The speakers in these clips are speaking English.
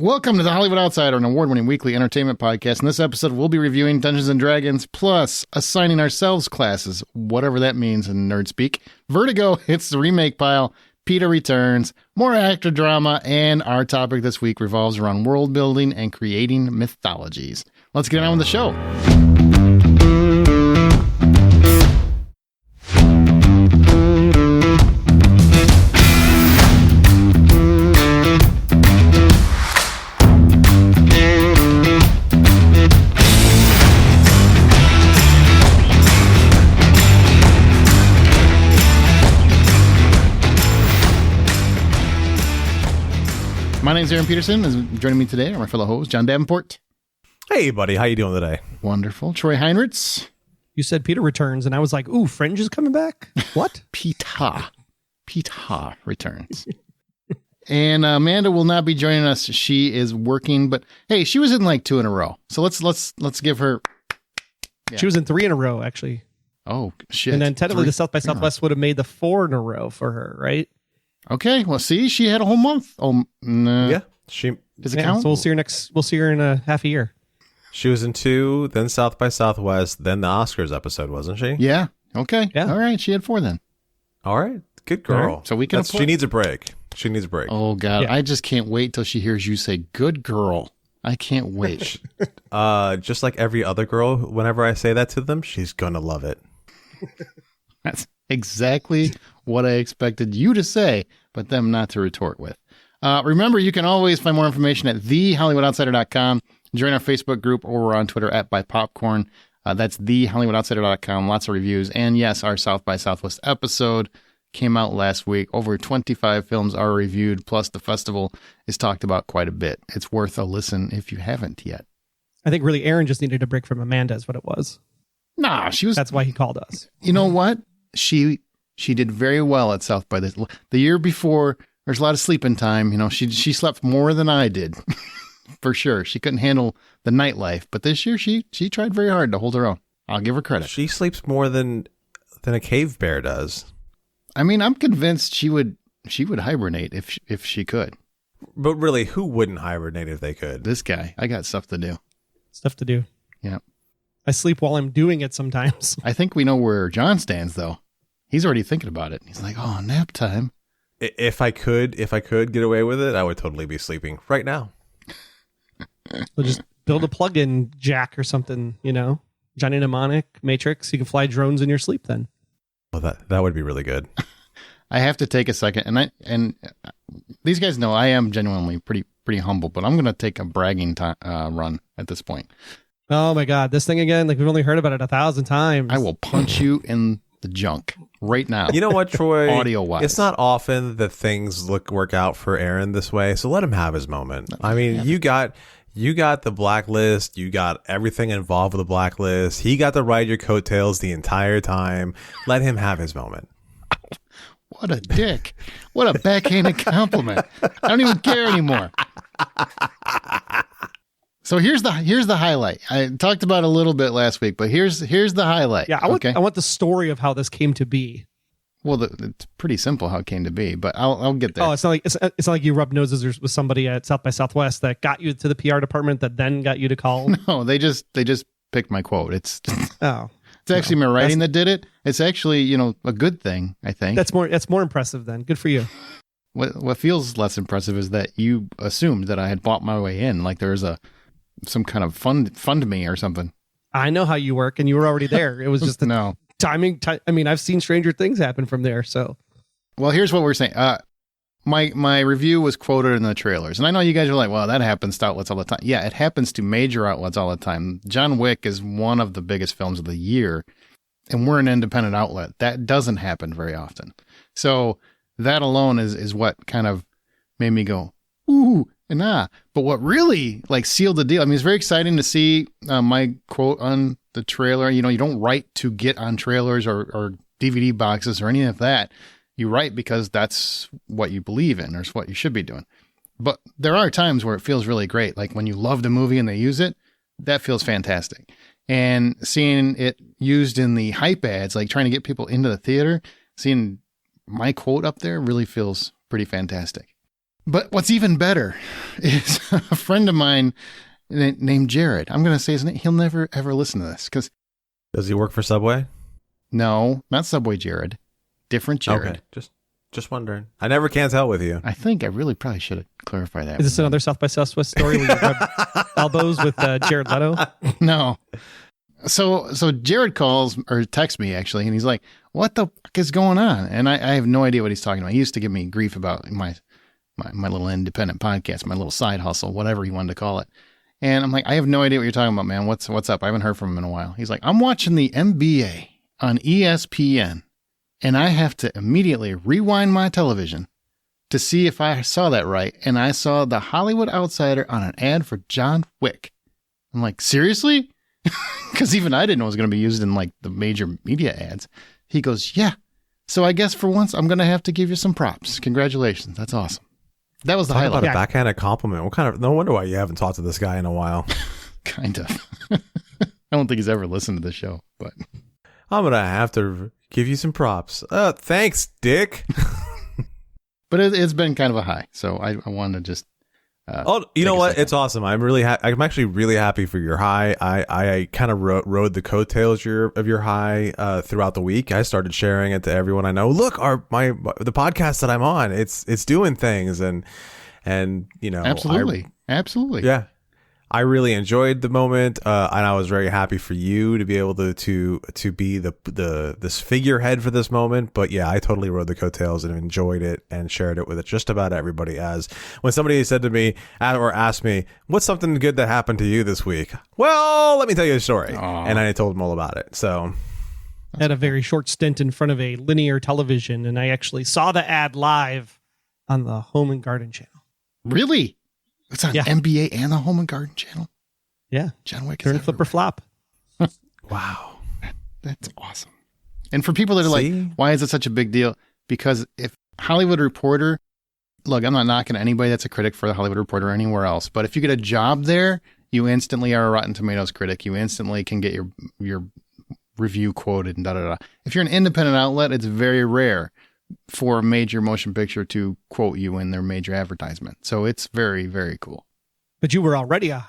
Welcome to the Hollywood Outsider, an award-winning weekly entertainment podcast. In this episode, we'll be reviewing Dungeons & Dragons, plus assigning ourselves classes, whatever that means in nerd speak. Vertigo hits the remake pile, PETA returns, more actor drama, and our topic this week revolves around world building and creating mythologies. Let's get on with the show. My name's Aaron Peterson, and joining me today are my fellow host, John Davenport. Hey, buddy. How you doing today? Wonderful. Troy Heinrichs. You said PETA returns, and I was like, ooh, Fringe is coming back? What? PETA returns. And Amanda will not be joining us. She is working, but hey, she was in like 2 in a row. So let's give her. Yeah. She was in 3 in a row, actually. Oh, shit. And then technically the South by Southwest would have made the 4 in a row for her, right? Okay, well, see, she had a whole month. Oh, no. Yeah. Does it count? So we'll see her in a half a year. She was in 2, then South by Southwest, then the Oscars episode, wasn't she? Yeah. Okay. Yeah. All right. She had 4 then. All right. Good girl. Right. So we can. She needs a break. Oh God, Yeah. I just can't wait till she hears you say "good girl." I can't wait. Just like every other girl, whenever I say that to them, she's gonna love it. That's exactly what I expected you to say, but them not to retort with. Remember, you can always find more information at thehollywoodoutsiders.com. Join our Facebook group, or we're on Twitter at @BuyPopcorn. That's thehollywoodoutsiders.com. Lots of reviews. And yes, our South by Southwest episode came out last week. Over 25 films are reviewed, plus the festival is talked about quite a bit. It's worth a listen if you haven't yet. I think really Aaron just needed a break from Amanda is what it was. Nah, she was... That's why he called us. You know what? She did very well at South by the year before. There's a lot of sleeping time. You know, she slept more than I did, for sure. She couldn't handle the nightlife, but this year she tried very hard to hold her own. I'll give her credit. She sleeps more than a cave bear does. I mean, I'm convinced she would hibernate if she could. But really, who wouldn't hibernate if they could? This guy, I got stuff to do. Stuff to do. Yeah. I sleep while I'm doing it sometimes. I think we know where John stands, though. He's already thinking about it. He's like, oh, nap time. If I could get away with it, I would totally be sleeping right now. We'll just build a plug-in jack or something, you know? Johnny Mnemonic, Matrix. You can fly drones in your sleep then. Well, that would be really good. I have to take a second, and these guys know I am genuinely pretty humble, but I'm going to take a bragging run at this point. Oh my God, this thing again? Like we've only heard about it 1,000 times. I will punch you in the junk right now. You know what, Troy? Audio-wise. It's not often that things work out for Aaron this way, so let him have his moment. I mean, you got the blacklist. You got everything involved with the blacklist. He got to ride your coattails the entire time. Let him have his moment. What a dick. What a backhanded compliment. I don't even care anymore. So here's the highlight. I talked about it a little bit last week, but here's the highlight. Yeah, I want the story of how this came to be. Well, it's pretty simple how it came to be, but I'll get there. Oh, it's not like you rubbed noses with somebody at South by Southwest that got you to the PR department that then got you to call. No, they just picked my quote. It's actually my writing that did it. It's actually, a good thing, I think. That's more impressive then. Good for you. What feels less impressive is that you assumed that I had bought my way in, like there was some kind of fund me or something. I know how you work, and you were already there. It was just no timing. I mean, I've seen stranger things happen from there. So, well, here's what we're saying. My review was quoted in the trailers, and I know you guys are like, "Well, that happens to outlets all the time." Yeah, it happens to major outlets all the time. John Wick is one of the biggest films of the year, and we're an independent outlet. That doesn't happen very often. So that alone is what kind of made me go, ooh. And but what really sealed the deal? I mean, it's very exciting to see my quote on the trailer. You don't write to get on trailers or DVD boxes or any of that. You write because that's what you believe in or it's what you should be doing. But there are times where it feels really great. Like when you loved a movie and they use it, that feels fantastic. And seeing it used in the hype ads, like trying to get people into the theater, seeing my quote up there really feels pretty fantastic. But what's even better is a friend of mine named Jared. I'm going to say his name. He'll never, ever listen to this because... Does he work for Subway? No, not Subway Jared. Different Jared. Okay, just wondering. I never can tell with you. I think I really probably should have clarified that. Is this another South by Southwest story where you rub elbows with Jared Leto? No. So Jared calls or texts me actually, and he's like, "What the fuck is going on?" And I have no idea what he's talking about. He used to give me grief about my little independent podcast, my little side hustle, whatever he wanted to call it. And I'm like, I have no idea what you're talking about, man. What's up? I haven't heard from him in a while. He's like, I'm watching the NBA on ESPN, and I have to immediately rewind my television to see if I saw that right. And I saw The Hollywood Outsider on an ad for John Wick. I'm like, seriously? Because even I didn't know it was going to be used in like the major media ads. He goes, yeah. So I guess for once, I'm going to have to give you some props. Congratulations. That's awesome. That was the Talk highlight. about a backhanded compliment. What kind of? No wonder why you haven't talked to this guy in a while. Kind of. I don't think he's ever listened to the show, but I'm gonna have to give you some props. Thanks, Dick. But it's been kind of a high, so I wanted to just. You know what? It's awesome. I'm actually really happy for your high. I kind of rode the coattails of your high throughout the week. I started sharing it to everyone I know. Look, the podcast that I'm on, it's doing things, and you know, absolutely. Yeah. I really enjoyed the moment, and I was very happy for you to be able to be this figurehead for this moment. But yeah, I totally rode the coattails and enjoyed it and shared it with just about everybody. As when somebody said to me or asked me, "What's something good that happened to you this week?" Well, let me tell you a story, and I told them all about it. So I had a very short stint in front of a linear television, and I actually saw the ad live on the Home and Garden channel. Really? It's on NBA and the Home and Garden channel. Yeah. John Wick. Turn, flip, or flop. Wow. That's awesome. And for people that are like, why is it such a big deal? Because if Hollywood Reporter, look, I'm not knocking anybody that's a critic for the Hollywood Reporter or anywhere else, but if you get a job there, you instantly are a Rotten Tomatoes critic. You instantly can get your review quoted and da-da-da. If you're an independent outlet, it's very rare for a major motion picture to quote you in their major advertisement. So it's very, very cool. But you were already a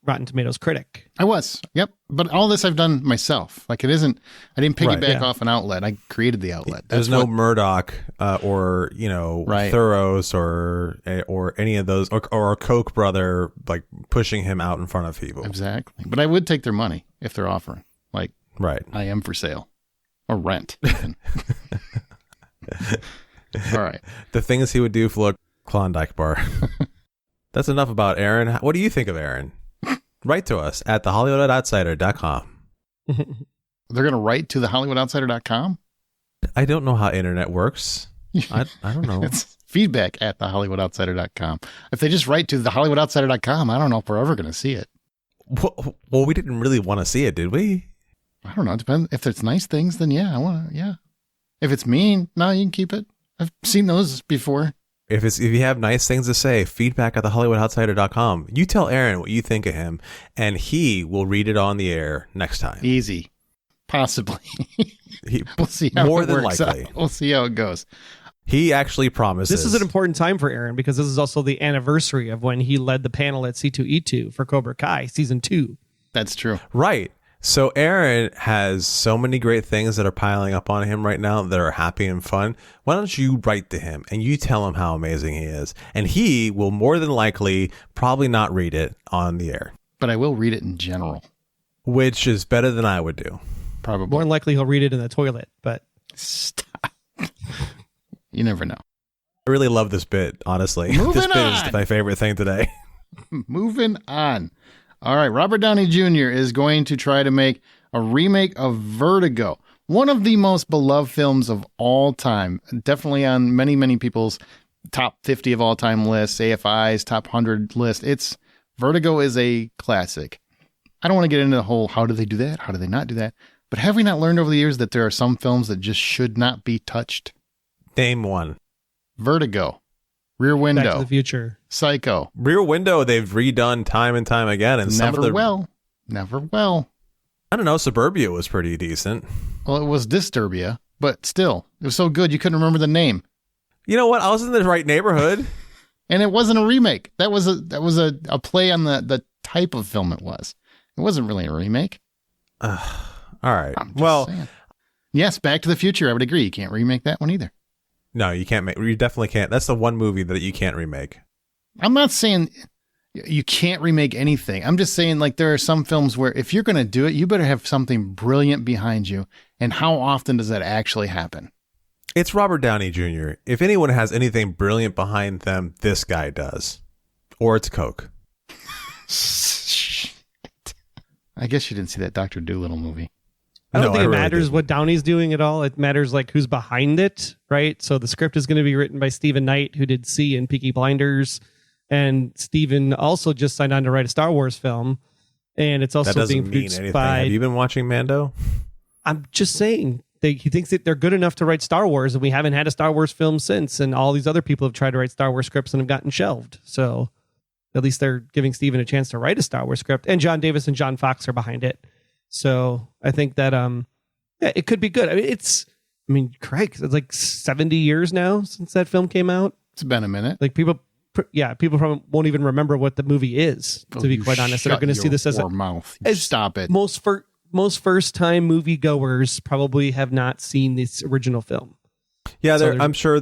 Rotten Tomatoes critic. I was. Yep. But all this I've done myself. Like I didn't piggyback off an outlet. I created the outlet. There's no Murdoch or, you know, Thuros or any of those or a Koch brother like pushing him out in front of people. Exactly. But I would take their money if they're offering. Like, I am for sale or rent. All right. The things he would do for a Klondike bar. That's enough about Aaron. What do you think of Aaron? Write to us at thehollywoodoutsider.com. They're going to write to thehollywoodoutsider.com? I don't know how internet works. I don't know. It's feedback at thehollywoodoutsider.com. If they just write to thehollywoodoutsider.com, I don't know if we're ever going to see it. Well, we didn't really want to see it, did we? I don't know. It depends. If it's nice things, then yeah, I want to, yeah. If it's mean, no, you can keep it. I've seen those before. If you have nice things to say, feedback at thehollywoodoutsider.com. You tell Aaron what you think of him, and he will read it on the air next time. Easy. Possibly. We'll see how more it than works likely. out. We'll see how it goes. He actually promises. This is an important time for Aaron because this is also the anniversary of when he led the panel at C2E2 for Cobra Kai Season 2. That's true. Right. So Aaron has so many great things that are piling up on him right now that are happy and fun. Why don't you write to him and you tell him how amazing he is? And he will more than likely probably not read it on the air. But I will read it in general. Which is better than I would do. Probably. More than likely he'll read it in the toilet, but... Stop. You never know. I really love this bit, honestly. This bit is my favorite thing today. Moving on. All right, Robert Downey Jr. is going to try to make a remake of Vertigo, one of the most beloved films of all time. Definitely on many, many people's top 50 of all time lists, AFI's top 100 list. Vertigo is a classic. I don't want to get into the whole, how do they do that? How do they not do that? But have we not learned over the years that there are some films that just should not be touched? Name one. Vertigo. Rear Window. Back to the Future. Psycho. Rear Window, they've redone time and time again. And Never well. I don't know. Suburbia was pretty decent. Well, it was Disturbia, but still, it was so good you couldn't remember the name. You know what? I was in the right neighborhood. And it wasn't a remake. That was a play on the type of film it was. It wasn't really a remake. All right. Well, saying. Yes, Back to the Future. I would agree. You can't remake that one either. no, you can't make. You definitely can't. That's the one movie that you can't remake. I'm not saying you can't remake anything. I'm just saying, like, there are some films where if you're going to do it, you better have something brilliant behind you. And how often does that actually happen? It's Robert Downey Jr. If anyone has anything brilliant behind them, this guy does. Or it's Coke. I guess you didn't see that Dr. Dolittle movie. I don't think it really matters didn't. what Downey's doing at all. It matters like who's behind it, right? So the script is going to be written by Stephen Knight, who did C and Peaky Blinders. And Stephen also just signed on to write a Star Wars film. And it's also That doesn't being mean produced anything. by... Have you been watching Mando? I'm just saying. He thinks that they're good enough to write Star Wars, and we haven't had a Star Wars film since. And all these other people have tried to write Star Wars scripts and have gotten shelved. So at least they're giving Stephen a chance to write a Star Wars script. And John Davis and John Fox are behind it. So I think that yeah, it could be good. I mean, Craig, it's like 70 years now since that film came out. It's been a minute. Like people probably won't even remember what the movie is, to be quite honest. They're going to see this as mouth. as Stop it. Most first-time moviegoers probably have not seen this original film. Yeah, So I'm sure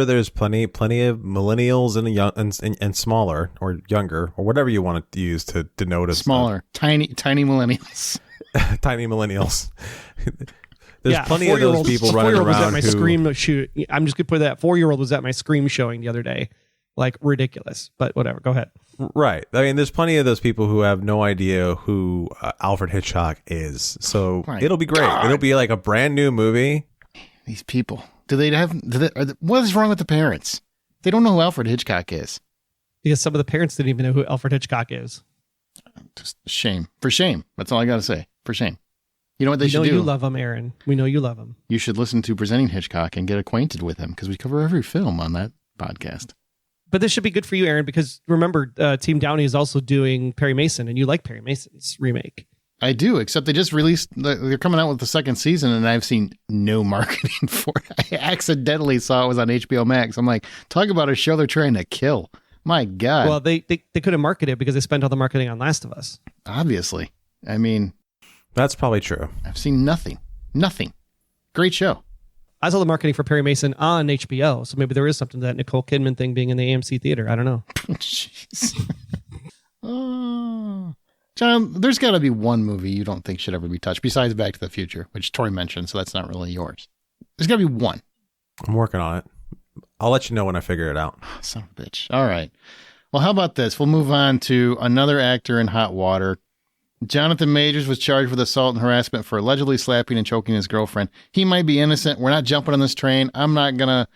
there's plenty of millennials and young and smaller or younger or whatever you want to use to denote a Smaller, tiny millennials. tiny millennials. There's plenty of those people running around was at my who Scream shoot. I'm just gonna put that 4-year-old was at my Scream showing the other day. Like ridiculous, but whatever. Go ahead. right. I mean, there's plenty of those people who have no idea who Alfred Hitchcock is. So it'll be great. God. It'll be like a brand new movie. These people. What is wrong with the parents? They don't know who Alfred Hitchcock is. Because some of the parents didn't even know who Alfred Hitchcock is. Just shame. For shame. That's all I got to say. For shame. You know what they should do? We know you love him, Aaron. We know you love him. You should listen to Presenting Hitchcock and get acquainted with him because we cover every film on that podcast. But this should be good for you, Aaron, because remember, Team Downey is also doing Perry Mason, and you like Perry Mason's remake. I do, except they just released, they're coming out with the second season, and I've seen no marketing for it. I accidentally saw it was on HBO Max. I'm like, talk about a show they're trying to kill. My God. Well, they couldn't market it because they spent all the marketing on Last of Us. Obviously. I mean, That's probably true. I've seen nothing. Nothing. Great show. I saw the marketing for Perry Mason on HBO, so maybe there is something to that Nicole Kidman thing being in the AMC theater. I don't know. Jeez. Oh. John, there's got to be one movie you don't think should ever be touched besides Back to the Future, which Tori mentioned, so that's not really yours. There's got to be one. I'm working on it. I'll let you know when I figure it out. Son of a bitch. All right. Well, how about this? We'll move on to another actor in hot water. Jonathan Majors was charged with assault and harassment for allegedly slapping and choking his girlfriend. He might be innocent. We're not jumping on this train. I'm not going to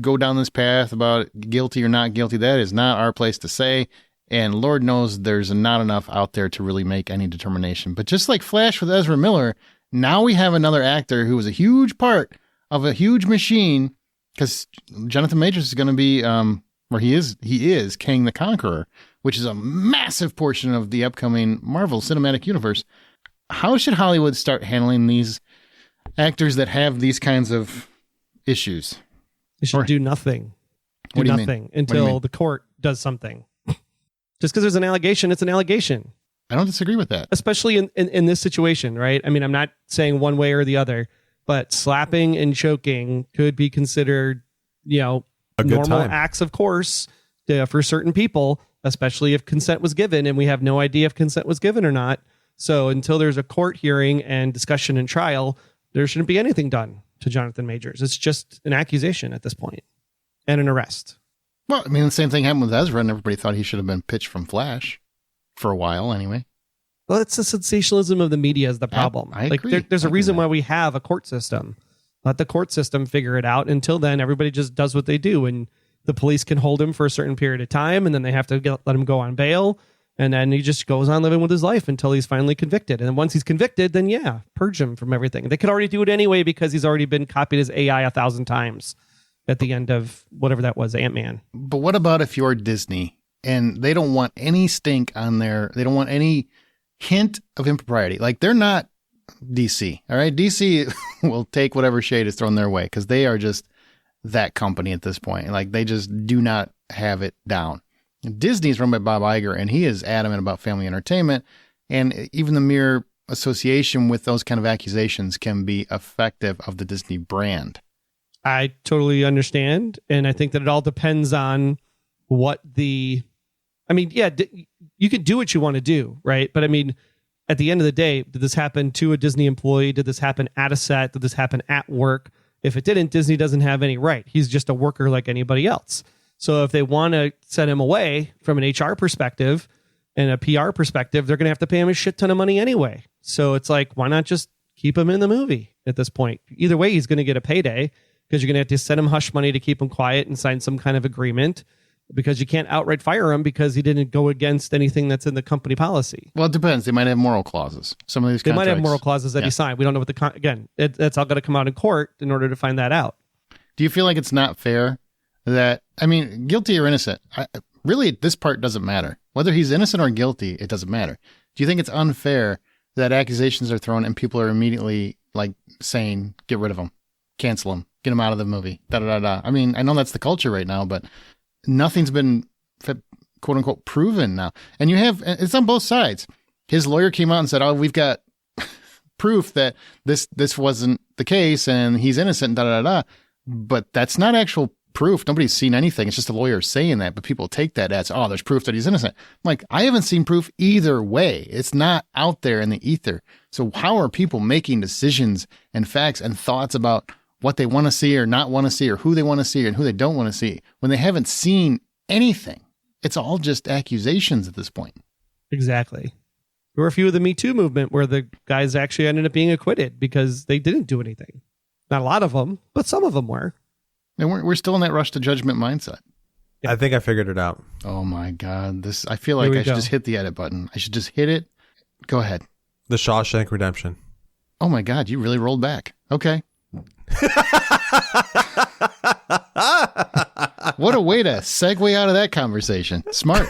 go down this path about guilty or not guilty. That is not our place to say. And Lord knows there's not enough out there to really make any determination. But just like Flash with Ezra Miller, now we have another actor who was a huge part of a huge machine, because Jonathan Majors is going to be, or he is Kang the Conqueror, which is a massive portion of the upcoming Marvel Cinematic Universe. How should Hollywood start handling these actors that have these kinds of issues? They should do nothing. What do you mean? Nothing until the court does something. Just because there's an allegation, it's an allegation. I don't disagree with that. Especially in this situation, right? I mean, I'm not saying one way or the other, but slapping and choking could be considered, A good normal time. acts, of course, for certain people, especially if consent was given, and we have no idea if consent was given or not. So until there's a court hearing and discussion and trial, there shouldn't be anything done to Jonathan Majors. It's just an accusation at this point and an arrest. Well, I mean, the same thing happened with Ezra, and everybody thought he should have been pitched from Flash for a while anyway. Well, it's the sensationalism of the media is the problem. I agree. There's I a agree reason with that. why we have a court system. Let the court system figure it out. Until then, everybody just does what they do, and the police can hold him for a certain period of time, and then they have to let him go on bail, and then he just goes on living with his life until he's finally convicted. And then once he's convicted, then purge him from everything. They could already do it anyway because he's already been copied as AI 1,000 times at the end of whatever that was, Ant-Man. But what about if you're Disney and they don't want any stink on there? They don't want any hint of impropriety. Like, they're not DC. All right. DC will take whatever shade is thrown their way because they are just that company at this point. Like, they just do not have it down. Disney's run by Bob Iger, and he is adamant about family entertainment, and even the mere association with those kind of accusations can be effective of the Disney brand. I totally understand, and I think that it all depends on what you could do what you want to do, right? But I mean, at the end of the day, did this happen to a Disney employee? Did this happen at a set? Did this happen at work? If it didn't, Disney doesn't have any right. He's just a worker like anybody else. So if they want to send him away from an HR perspective and a PR perspective, they're going to have to pay him a shit ton of money anyway. So it's like, why not just keep him in the movie at this point? Either way, he's going to get a payday because you're going to have to send him hush money to keep him quiet and sign some kind of agreement, because you can't outright fire him because he didn't go against anything that's in the company policy. Well, it depends. They might have moral clauses. Some of these contracts, they might have moral clauses that he signed. We don't know what that's all going to come out in court in order to find that out. Do you feel like it's not fair that, I mean, guilty or innocent, really this part doesn't matter. Whether he's innocent or guilty, it doesn't matter. Do you think it's unfair that accusations are thrown and people are immediately like saying, get rid of him, cancel him, get him out of the movie, da-da-da-da. I mean, I know that's the culture right now, but nothing's been quote unquote proven now. And it's on both sides. His lawyer came out and said, oh, we've got proof that this wasn't the case and he's innocent, da da da. But that's not actual proof. Nobody's seen anything. It's just a lawyer saying that, but people take that as, oh, there's proof that he's innocent. Like, I haven't seen proof either way. It's not out there in the ether. So how are people making decisions and facts and thoughts about what they want to see or not want to see, or who they want to see and who they don't want to see, when they haven't seen anything? It's all just accusations at this point. Exactly. There were a few of the Me Too movement where the guys actually ended up being acquitted because they didn't do anything. Not a lot of them, but some of them were. And we're still in that rush to judgment mindset. I think I figured it out. Oh my God. I feel like I should just hit the edit button. I should just hit it. Go ahead. The Shawshank Redemption. Oh my God. You really rolled back. Okay. What a way to segue out of that conversation. Smart.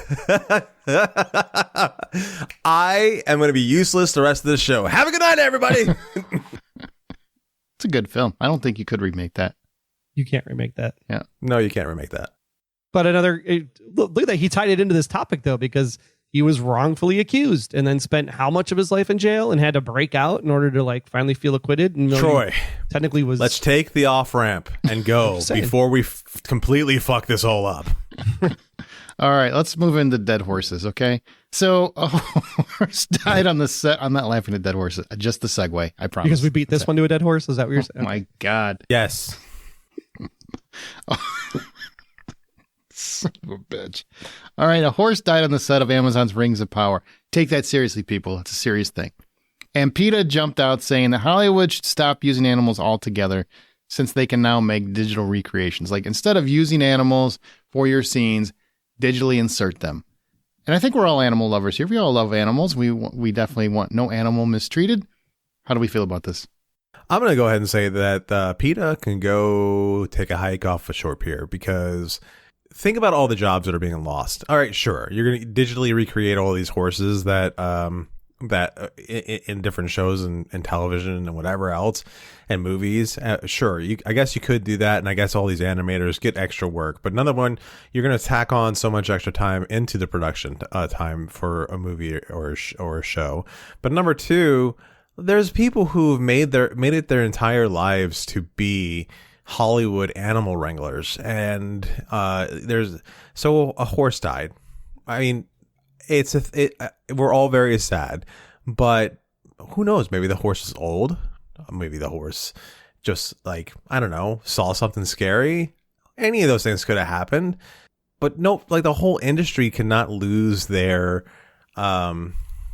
I am going to be useless the rest of this show. Have a good night, everybody. It's a good film. I don't think you could remake that. You can't remake that. Yeah. No, you can't remake that. But look at that. He tied it into this topic, though, because he was wrongfully accused and then spent how much of his life in jail and had to break out in order to like finally feel acquitted. And Troy, technically was. Let's take the off ramp and go before we completely fuck this all up. All right, let's move into dead horses. Okay, so a horse died on the set. I'm not laughing at dead horses. Just the segue. I promise. Because we beat this one to a dead horse. Is that what you're saying? Oh my God. Yes. Son of a bitch. All right, a horse died on the set of Amazon's Rings of Power. Take that seriously, people. It's a serious thing. And PETA jumped out saying that Hollywood should stop using animals altogether since they can now make digital recreations. Like, instead of using animals for your scenes, digitally insert them. And I think we're all animal lovers here. We all love animals. We definitely want no animal mistreated. How do we feel about this? I'm going to go ahead and say that PETA can go take a hike off a short pier, because think about all the jobs that are being lost. All right, sure, you're going to digitally recreate all these horses that in different shows and television and whatever else and movies. Sure, I guess you could do that, and I guess all these animators get extra work. But another one, you're going to tack on so much extra time into the production time for a movie or a show. But number two, there's people who've made it their entire lives to be Hollywood animal wranglers, and so a horse died. I mean, we're all very sad, but who knows? Maybe the horse is old. Maybe the horse just, like, I don't know, saw something scary. Any of those things could have happened. But no, like, the whole industry cannot lose their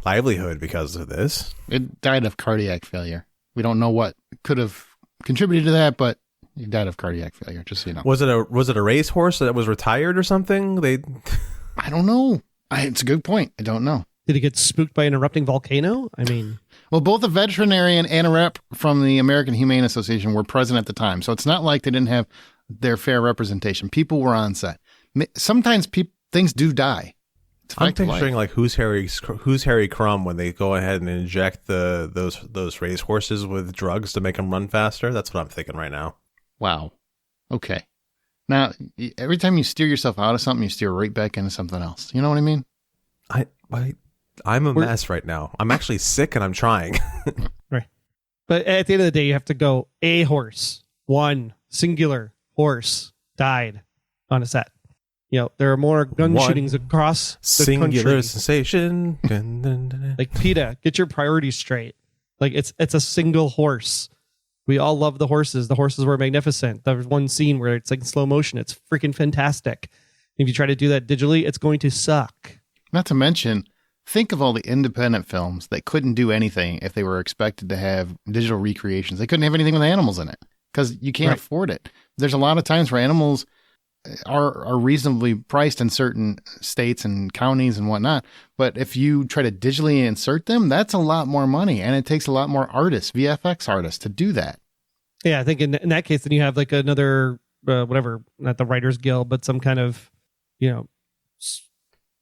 livelihood because of this. It died of cardiac failure. We don't know what could have contributed to that, but he died of cardiac failure, just so you know. Was it a race horse that was retired or something? I don't know. It's a good point. I don't know. Did he get spooked by an erupting volcano? I mean, well, both a veterinarian and a rep from the American Humane Association were present at the time, so it's not like they didn't have their fair representation. People were on set. Sometimes things do die. I'm picturing like who's Harry Crumb when they go ahead and inject those race horses with drugs to make them run faster. That's what I'm thinking right now. Wow. Okay. Now, every time you steer yourself out of something, you steer right back into something else. You know what I mean? I'm a mess right now. I'm actually sick and I'm trying. Right. But at the end of the day, you have to go a horse, one singular horse died on a set. You know, there are more gun shootings across the singular country. sensation. Like PETA, get your priorities straight. Like it's a single horse. We all love the horses. The horses were magnificent. There's one scene where it's like in slow motion. It's freaking fantastic. If you try to do that digitally, it's going to suck. Not to mention, think of all the independent films that couldn't do anything if they were expected to have digital recreations. They couldn't have anything with animals in it because you can't afford it. There's a lot of times where animals are reasonably priced in certain states and counties and whatnot. But if you try to digitally insert them, that's a lot more money. And it takes a lot more artists, VFX artists, to do that. Yeah, I think in that case, then you have like another, whatever, not the Writers Guild, but some kind of, you know,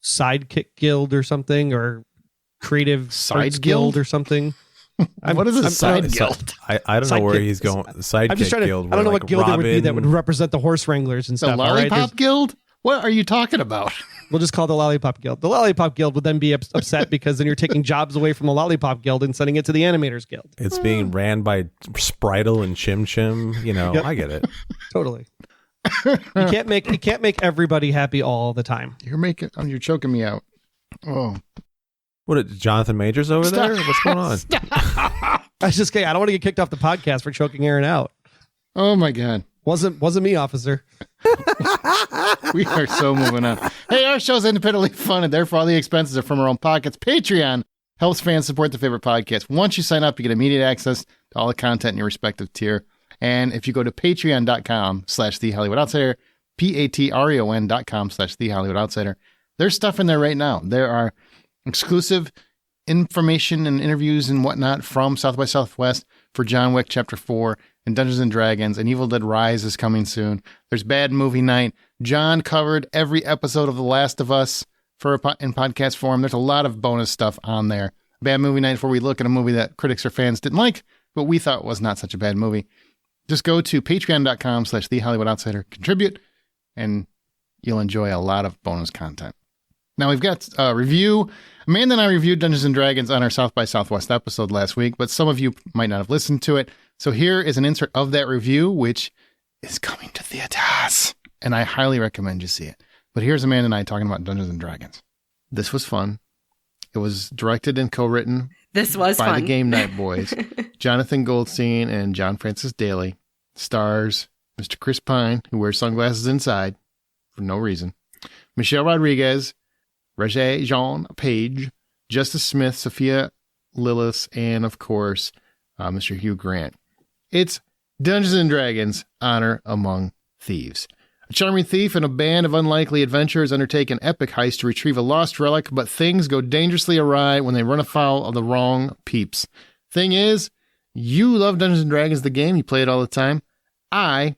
sidekick guild or something, or creative side guild or something. What is a side guild? I don't know where he's going. The sidekick I'm just trying to. guild. I don't know like what guild Robin, there would be that would represent the horse wranglers and The stuff. Lollipop Guild? What are you talking about? We'll just call it the Lollipop Guild. The Lollipop Guild would then be upset because then you're taking jobs away from the Lollipop Guild and sending it to the Animators Guild. It's being ran by Spritle and Chim Chim. You know, Yep. I get it. Totally. You can't make everybody happy all the time. You're choking me out. Oh, What? Jonathan Majors over there? What's going on? I was just kidding. I don't want to get kicked off the podcast for choking Aaron out. oh my God. Wasn't me, officer. We are so moving on. Hey, our show's independently funded. Therefore, all the expenses are from our own pockets. Patreon helps fans support the favorite podcast. Once you sign up, you get immediate access to all the content in your respective tier. And if you go to patreon.com/TheHollywoodOutsider, patreon.com/TheHollywoodOutsider, there's stuff in there right now. There are exclusive information and interviews and whatnot from South by Southwest for John Wick Chapter 4 and Dungeons and Dragons, and Evil Dead Rise is coming soon. There's Bad Movie Night. John covered every episode of The Last of Us in podcast form. There's a lot of bonus stuff on there. Bad Movie Night, where we look at a movie that critics or fans didn't like, but we thought was not such a bad movie. Just go to patreon.com/TheHollywoodOutsider, contribute, and you'll enjoy a lot of bonus content. Now we've got a review. Amanda and I reviewed Dungeons & Dragons on our South by Southwest episode last week, but some of you might not have listened to it. So here is an insert of that review, which is coming to theaters, and I highly recommend you see it. But here's Amanda and I talking about Dungeons & Dragons. This was fun. It was directed and co-written by the Game Night Boys, Jonathan Goldstein and John Francis Daly. Stars Mr. Chris Pine, who wears sunglasses inside for no reason, Michelle Rodriguez, Regé Jean Page, Justice Smith, Sophia Lillis, and of course, Mr. Hugh Grant. It's Dungeons & Dragons: Honor Among Thieves. A charming thief and a band of unlikely adventurers undertake an epic heist to retrieve a lost relic, but things go dangerously awry when they run afoul of the wrong peeps. Thing is, you love Dungeons & Dragons, the game. You play it all the time. I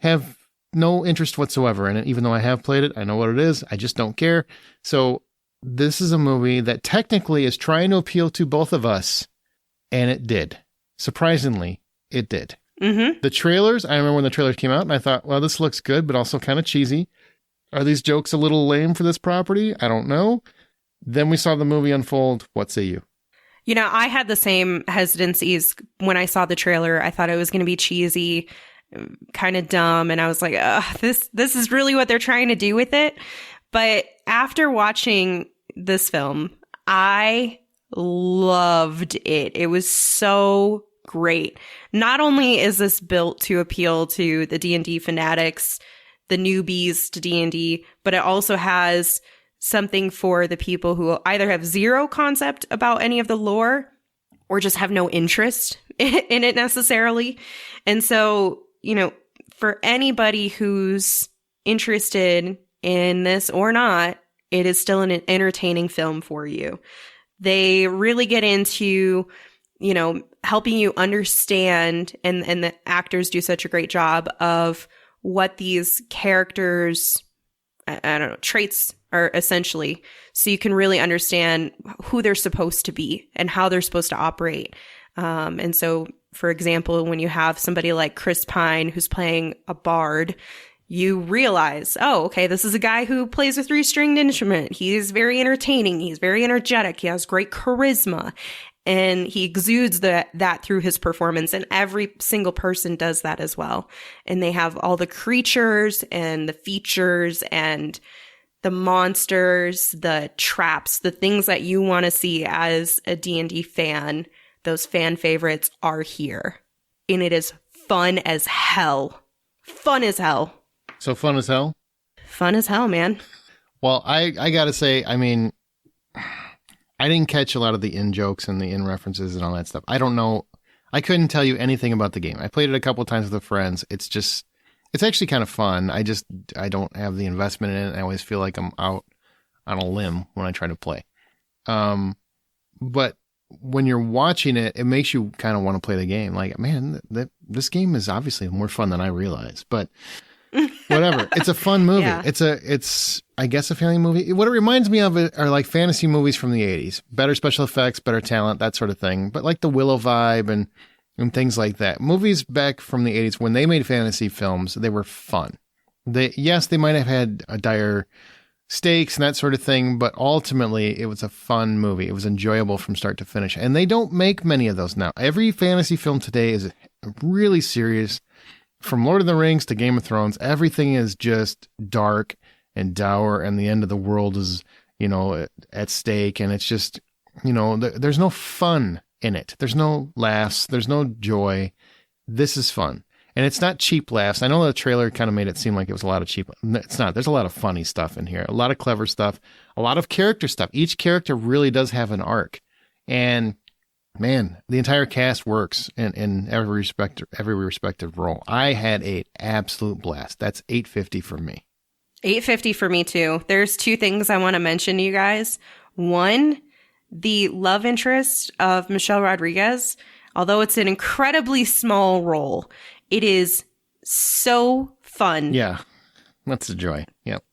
have no interest whatsoever in it, even though I have played it. I know what it is. I just don't care. So this is a movie that technically is trying to appeal to both of us, and it did. Surprisingly, it did. Mm-hmm. The trailers, I remember when the trailers came out, and I thought, well, this looks good, but also kind of cheesy. Are these jokes a little lame for this property? I don't know. Then we saw the movie unfold. What say you? You know, I had the same hesitancies when I saw the trailer. I thought it was going to be cheesy, kind of dumb, and I was like, this is really what they're trying to do with it. But after watching this film, I loved it. It was so great. Not only is this built to appeal to the D&D fanatics, the newbies to D&D, but it also has something for the people who either have zero concept about any of the lore or just have no interest in it necessarily. And so, you know, for anybody who's interested in this or not, it is still an entertaining film for you. They really get into, you know, helping you understand, and the actors do such a great job of what these characters, I don't know, traits are essentially, so you can really understand who they're supposed to be and how they're supposed to operate. And so, for example, when you have somebody like Chris Pine who's playing a bard, you realize, oh, okay, this is a guy who plays a 3-stringed instrument. He's very entertaining. He's very energetic. He has great charisma. And he exudes that through his performance. And every single person does that as well. And they have all the creatures and the features and the monsters, the traps, the things that you want to see as a D&D fan. Those fan favorites are here. And it is fun as hell. Fun as hell. So fun as hell? Fun as hell, man. Well, I got to say, I mean, I didn't catch a lot of the in-jokes and the in-references and all that stuff. I don't know. I couldn't tell you anything about the game. I played it a couple of times with friends. It's actually kind of fun. I don't have the investment in it. I always feel like I'm out on a limb when I try to play. But when you're watching it, it makes you kind of want to play the game. Like, man, this game is obviously more fun than I realized. But whatever. It's a fun movie. Yeah. It's I guess a family movie. What it reminds me of are like fantasy movies from the 80s. Better special effects, better talent, that sort of thing. But like the Willow vibe and things like that. Movies back from the 80s, when they made fantasy films, they were fun. They might have had a dire stakes and that sort of thing, but ultimately it was a fun movie. It was enjoyable from start to finish. And they don't make many of those now. Every fantasy film today is really serious. From Lord of the Rings to Game of Thrones, everything is just dark and dour, and the end of the world is, at stake. And it's just, there's no fun in it. There's no laughs. There's no joy. This is fun. And it's not cheap laughs. I know the trailer kind of made it seem like it was a lot of cheap. It's not. There's a lot of funny stuff in here, a lot of clever stuff, a lot of character stuff. Each character really does have an arc. And man, the entire cast works in every respective role. I had an absolute blast. That's 850 for me. 850 for me too. There's 2 things I want to mention to you guys. One, the love interest of Michelle Rodriguez, although it's an incredibly small role, it is so fun. Yeah, that's a joy. Yep.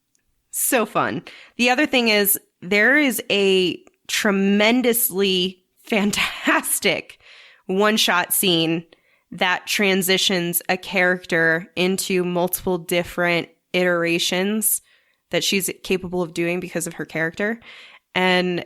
So fun. The other thing is there is a tremendously fantastic one-shot scene that transitions a character into multiple different iterations that she's capable of doing because of her character. And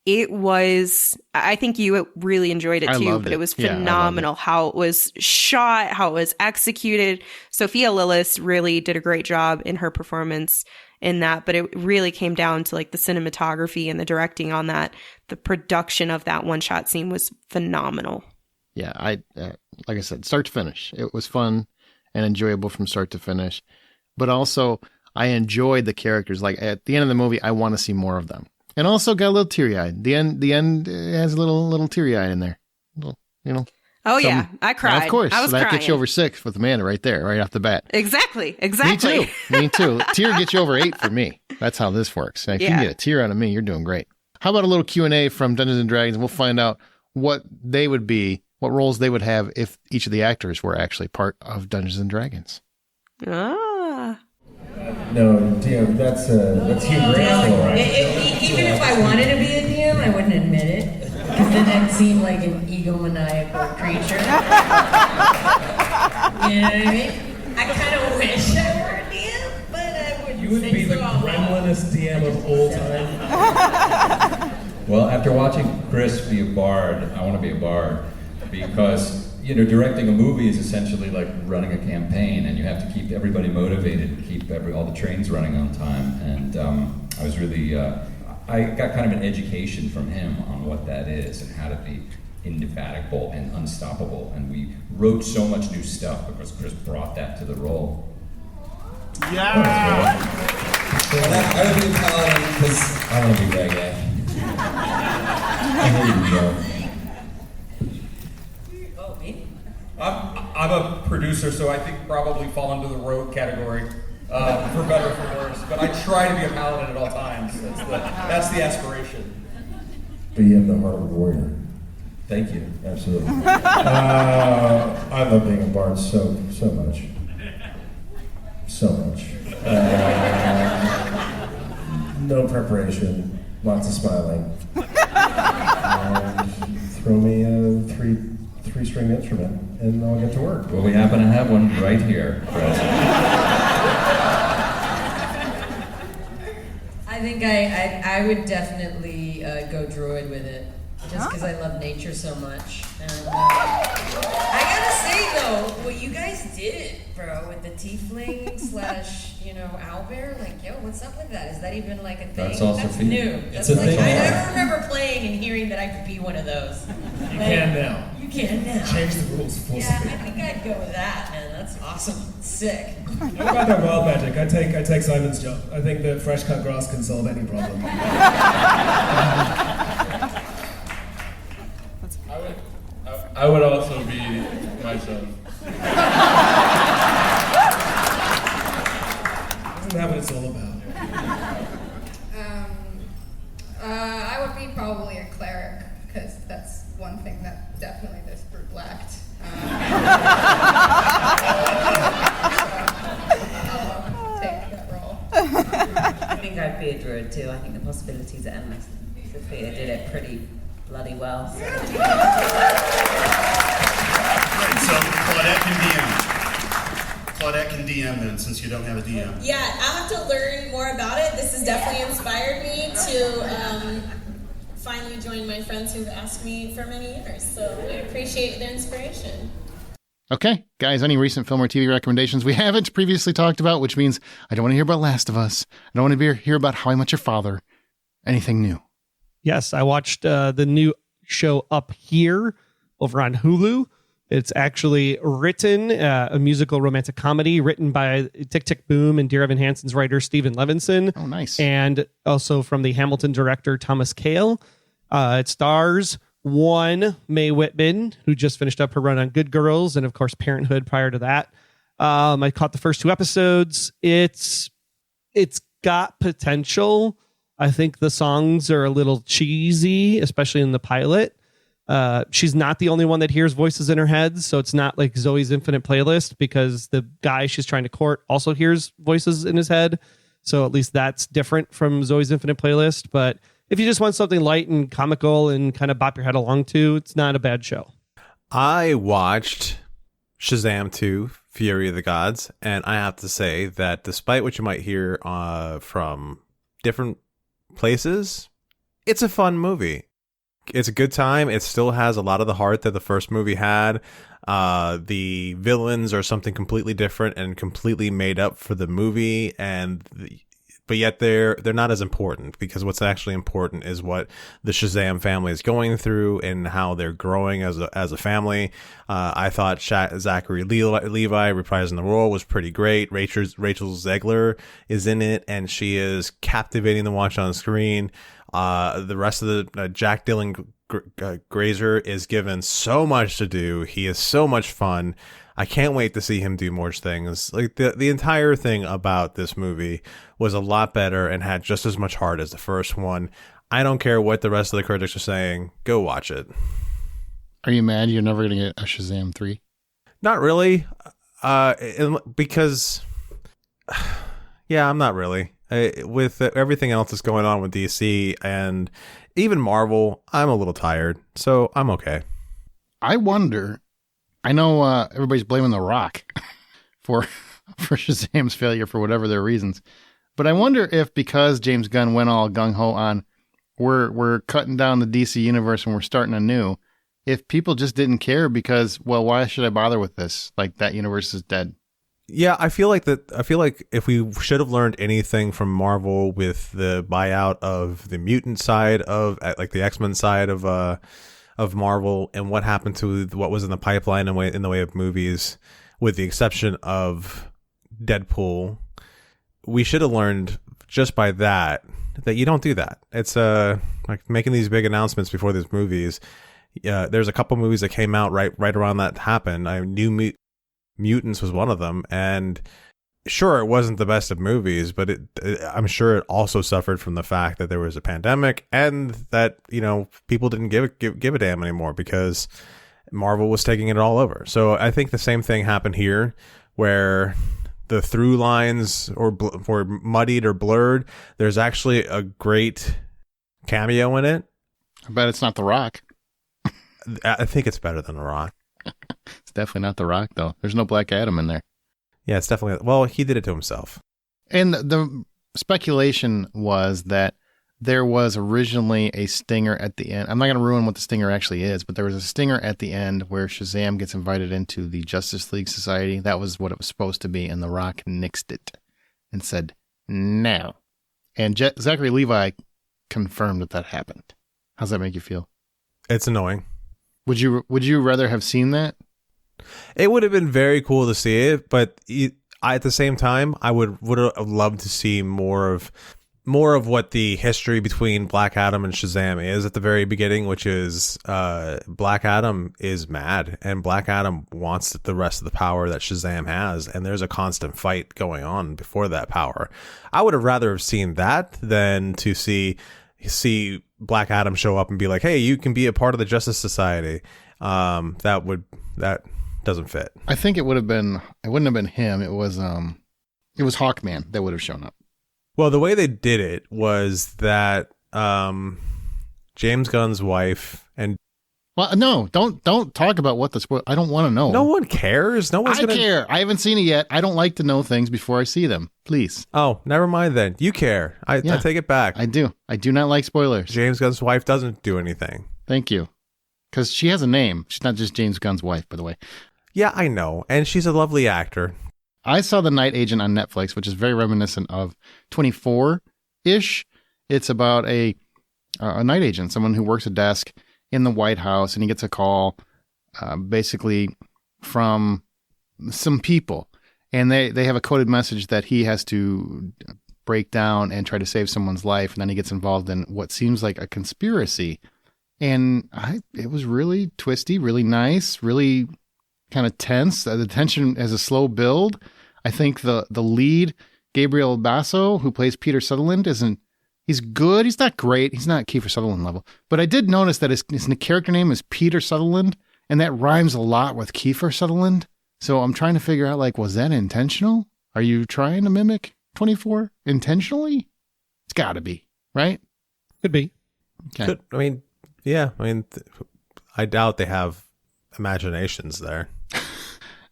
I think you really enjoyed it too, but it was phenomenal how it was shot, how it was executed. Sophia Lillis really did a great job in her performance in that, but it really came down to like the cinematography and the directing on that. The production of that one-shot scene was phenomenal. Yeah, like I said, start to finish, it was fun and enjoyable from start to finish. But also, I enjoyed the characters. Like at the end of the movie, I want to see more of them. And also got a little teary-eyed. The end has a little teary-eyed in there. Oh, yeah. I cried. Of course. I was that crying. gets you over 6 with Amanda right there, right off the bat. Exactly. Me too. Tear gets you over 8 for me. That's how this works. If you can get a tear out of me, you're doing great. How about a little Q&A from Dungeons & Dragons? We'll find out what roles they would have if each of the actors were actually part of Dungeons & Dragons. No, DM, that's Hugh Grant's role, right? Even if I wanted to be a DM, I wouldn't admit it. Because then I'd seem like an egomaniacal creature. You know what I mean? I kind of wish I were a DM, but I wouldn't. You would be the gremlinest DM of all time. Well, after watching Chris be a bard, I want to be a bard. Because directing a movie is essentially like running a campaign, and you have to keep everybody motivated and keep all the trains running on time. And I was really, I got kind of an education from him on what that is and how to be indefatigable and unstoppable. And we wrote so much new stuff because Chris brought that to the role. Yeah! I would be a paladin because I want to be reggae. I really do. I'm a producer, so I think probably fall into the rogue category, for better or for worse. But I try to be a paladin at all times. That's the aspiration. But you have the heart of a warrior. Thank you. Absolutely. I love being a bard so much. So much. No preparation, lots of smiling. Throw me a three-string instrument, and I'll get to work. Well, we happen to have one right here, Chris. think I would definitely go druid with it, just because I love nature so much. And I gotta say though, what you guys did, bro, with the tiefling / owlbear, like, yo, what's up with that? Is that even like a thing? That's also new. It's a thing. I don't remember playing and hearing that I could be one of those. You can now. You can now. Change the rules. Full Yeah, speed. I think I'd go with that, man. That's awesome. Sick. What about that wild magic? I take Simon's job. I think that fresh cut grass can solve any problem. I would also be myself. Isn't that what it's all about? I would be probably a cleric, because that's one thing that definitely this group lacked. I'll take that role. I think I'd be a druid too. I think the possibilities are endless. Sophia did it pretty bloody well. So. Right, so Claudette can DM. Claudette can DM then, since you don't have a DM. Yeah, I'll have to learn more about it. This has definitely inspired me to finally join my friends who've asked me for many years. So I appreciate the inspiration. Okay, guys, any recent film or TV recommendations we haven't previously talked about, which means I don't want to hear about Last of Us. I don't want to hear about How I Met Your Father. Anything new? Yes, I watched the new show Up Here over on Hulu. It's actually written, a musical romantic comedy written by Tick Tick Boom and Dear Evan Hansen's writer Stephen Levinson. Oh, nice. And also from the Hamilton director Thomas Kail. It stars Mae Whitman, who just finished up her run on Good Girls and, of course, Parenthood prior to that. I caught the first 2 episodes. It's got potential. I think the songs are a little cheesy, especially in the pilot. She's not the only one that hears voices in her head, so it's not like Zoe's Infinite Playlist, because the guy she's trying to court also hears voices in his head. So at least that's different from Zoe's Infinite Playlist. But if you just want something light and comical and kind of bop your head along to, it's not a bad show. I watched Shazam 2, Fury of the Gods, and I have to say that despite what you might hear from different places, it's a fun movie. It's a good time. It still has a lot of the heart that the first movie had. The villains are something completely different and completely made up for the movie, but yet they're not as important, because what's actually important is what the Shazam family is going through and how they're growing as a family. I thought Zachary Levi reprising the role was pretty great. Rachel Zegler is in it, and she is captivating to watch on screen. The rest of the Jack Dylan Grazer is given so much to do. He is so much fun. I can't wait to see him do more things. Like the entire thing about this movie was a lot better and had just as much heart as the first one. I don't care what the rest of the critics are saying. Go watch it. Are you mad you're never going to get a Shazam 3? Not really. Because, yeah, I'm not really. With everything else that's going on with DC and even Marvel, I'm a little tired, so I'm okay. I wonder, I know everybody's blaming The Rock for Shazam's failure for whatever their reasons, but I wonder if because James Gunn went all gung-ho on we're cutting down the DC universe and we're starting anew, if people just didn't care because, well, why should I bother with this? Like, that universe is dead. Yeah, I feel like if we should have learned anything from Marvel with the buyout of the mutant side of, like, the X-Men side of Marvel, and what happened to what was in the pipeline in the way of movies, with the exception of Deadpool, we should have learned just by that you don't do that. It's like making these big announcements before these movies. There's a couple movies that came out right around that happened. I knew Mutants was one of them, and sure, it wasn't the best of movies, but I'm sure it also suffered from the fact that there was a pandemic and that, you know, people didn't give a damn anymore because Marvel was taking it all over. So I think the same thing happened here, where the through lines were muddied or blurred. There's actually a great cameo in it. I bet it's not The Rock. I think it's better than The Rock. It's definitely not The Rock, though. There's no Black Adam in there. Yeah, it's definitely... Well, he did it to himself. And the speculation was that there was originally a stinger at the end. I'm not going to ruin what the stinger actually is, but there was a stinger at the end where Shazam gets invited into the Justice League Society. That was what it was supposed to be, and The Rock nixed it and said no. And Zachary Levi confirmed that happened. How's that make you feel? It's annoying. Would you rather have seen that? It would have been very cool to see it, but at the same time, I would have loved to see more of what the history between Black Adam and Shazam is at the very beginning, which is Black Adam is mad, and Black Adam wants the rest of the power that Shazam has, and there's a constant fight going on before that power. I would have rather have seen that than to see Black Adam show up and be like, "Hey, you can be a part of the Justice Society." That doesn't fit. I think it wouldn't have been him. It was Hawkman that would have shown up. Well, the way they did it was that James Gunn's wife and no, don't talk about what the spoil. I don't want to know. No one cares. No one's I care. I haven't seen it yet. I don't like to know things before I see them. Please. Oh, never mind then. You care. I take it back. I do. I do not like spoilers. James Gunn's wife doesn't do anything. Thank you. Because she has a name. She's not just James Gunn's wife, by the way. Yeah, I know. And she's a lovely actor. I saw The Night Agent on Netflix, which is very reminiscent of 24-ish. It's about a night agent, someone who works a desk in the White House, and he gets a call basically from some people. And they have a coded message that he has to break down and try to save someone's life. And then he gets involved in what seems like a conspiracy. And it was really twisty, really nice, really kind of tense. The tension has a slow build. I think the lead, Gabriel Basso, who plays Peter Sutherland, he's good. He's not great. He's not Kiefer Sutherland level. But I did notice that his character name is Peter Sutherland, and that rhymes a lot with Kiefer Sutherland. So I'm trying to figure out, was that intentional? Are you trying to mimic 24 intentionally? It's got to be, right? Could be. Okay. Yeah. I doubt they have imaginations there.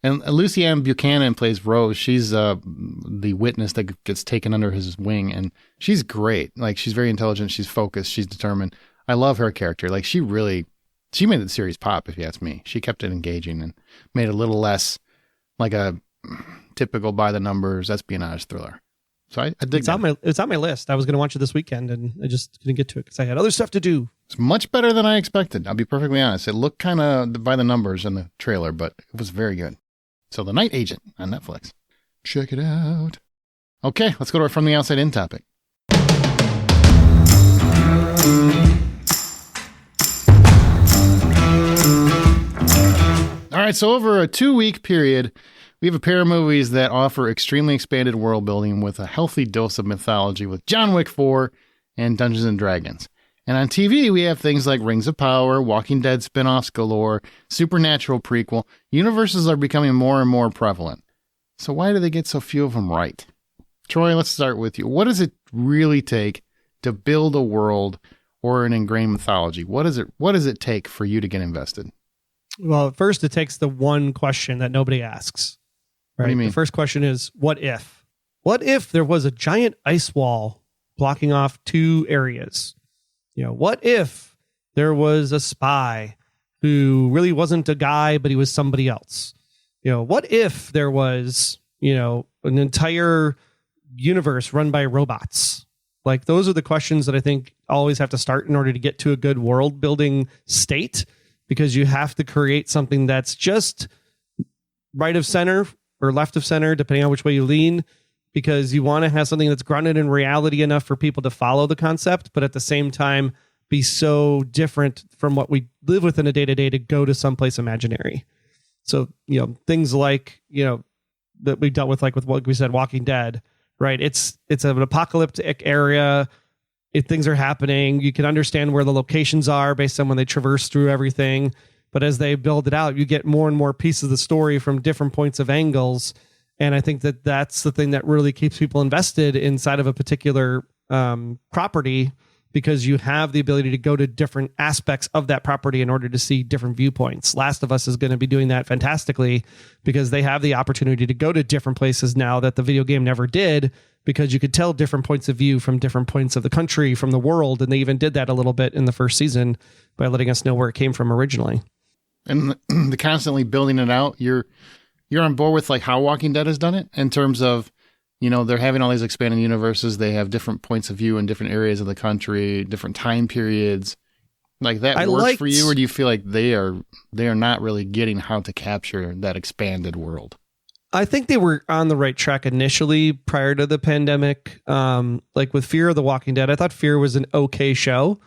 And Lucianne Buchanan plays Rose. She's the witness that gets taken under his wing, and she's great. She's very intelligent. She's focused. She's determined. I love her character. She made the series pop, if you ask me. She kept it engaging and made it a little less like a typical by the numbers espionage thriller. So I dig it. It's on my list. I was going to watch it this weekend, and I just couldn't get to it because I had other stuff to do. It's much better than I expected. I'll be perfectly honest. It looked kind of by the numbers in the trailer, but it was very good. So The Night Agent on Netflix. Check it out. Okay, let's go to our From the Outside In topic. All right, so over a 2-week period, we have a pair of movies that offer extremely expanded world building with a healthy dose of mythology with John Wick 4 and Dungeons and Dragons. And on TV, we have things like Rings of Power, Walking Dead spin-offs galore, Supernatural prequel. Universes are becoming more and more prevalent. So why do they get so few of them right? Troy, let's start with you. What does it really take to build a world or an ingrained mythology? What does it take for you to get invested? Well, first, it takes the one question that nobody asks. Right? What do you mean? The first question is, what if? What if there was a giant ice wall blocking off 2 areas? What if there was a spy who really wasn't a guy, but he was somebody else? What if there was, an entire universe run by robots? Those are the questions that I think always have to start in order to get to a good world building state, because you have to create something that's just right of center or left of center, depending on which way you lean, because you want to have something that's grounded in reality enough for people to follow the concept, but at the same time be so different from what we live with in a day-to-day to go to someplace imaginary. So, things like, that we dealt with, with what we said, Walking Dead, right? It's an apocalyptic area. If things are happening, you can understand where the locations are based on when they traverse through everything. But as they build it out, you get more and more pieces of the story from different points of angles. And I think that's the thing that really keeps people invested inside of a particular property, because you have the ability to go to different aspects of that property in order to see different viewpoints. Last of Us is going to be doing that fantastically because they have the opportunity to go to different places now that the video game never did, because you could tell different points of view from different points of the country, from the world. And they even did that a little bit in the first season by letting us know where it came from originally. And the constantly building it out, you're on board with like how Walking Dead has done it in terms of, you know, they're having all these expanded universes. They have different points of view in different areas of the country, different time periods. Like that works for you, or do you feel like they are not really getting how to capture that expanded world? I think they were on the right track initially prior to the pandemic. Like with Fear of the Walking Dead, I thought Fear was an okay show.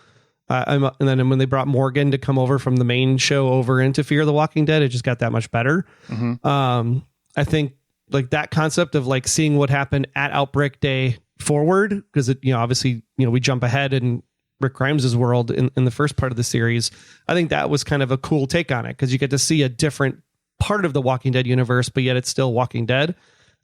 And then when they brought Morgan to come over from the main show over into Fear of the Walking Dead, it just got that much better. Mm-hmm. I think like that concept of like seeing what happened at Outbreak Day forward, because it, you know, obviously, you know, we jump ahead in Rick Grimes's world in the first part of the series. I think that was kind of a cool take on it because you get to see a different part of the Walking Dead universe, but yet it's still Walking Dead.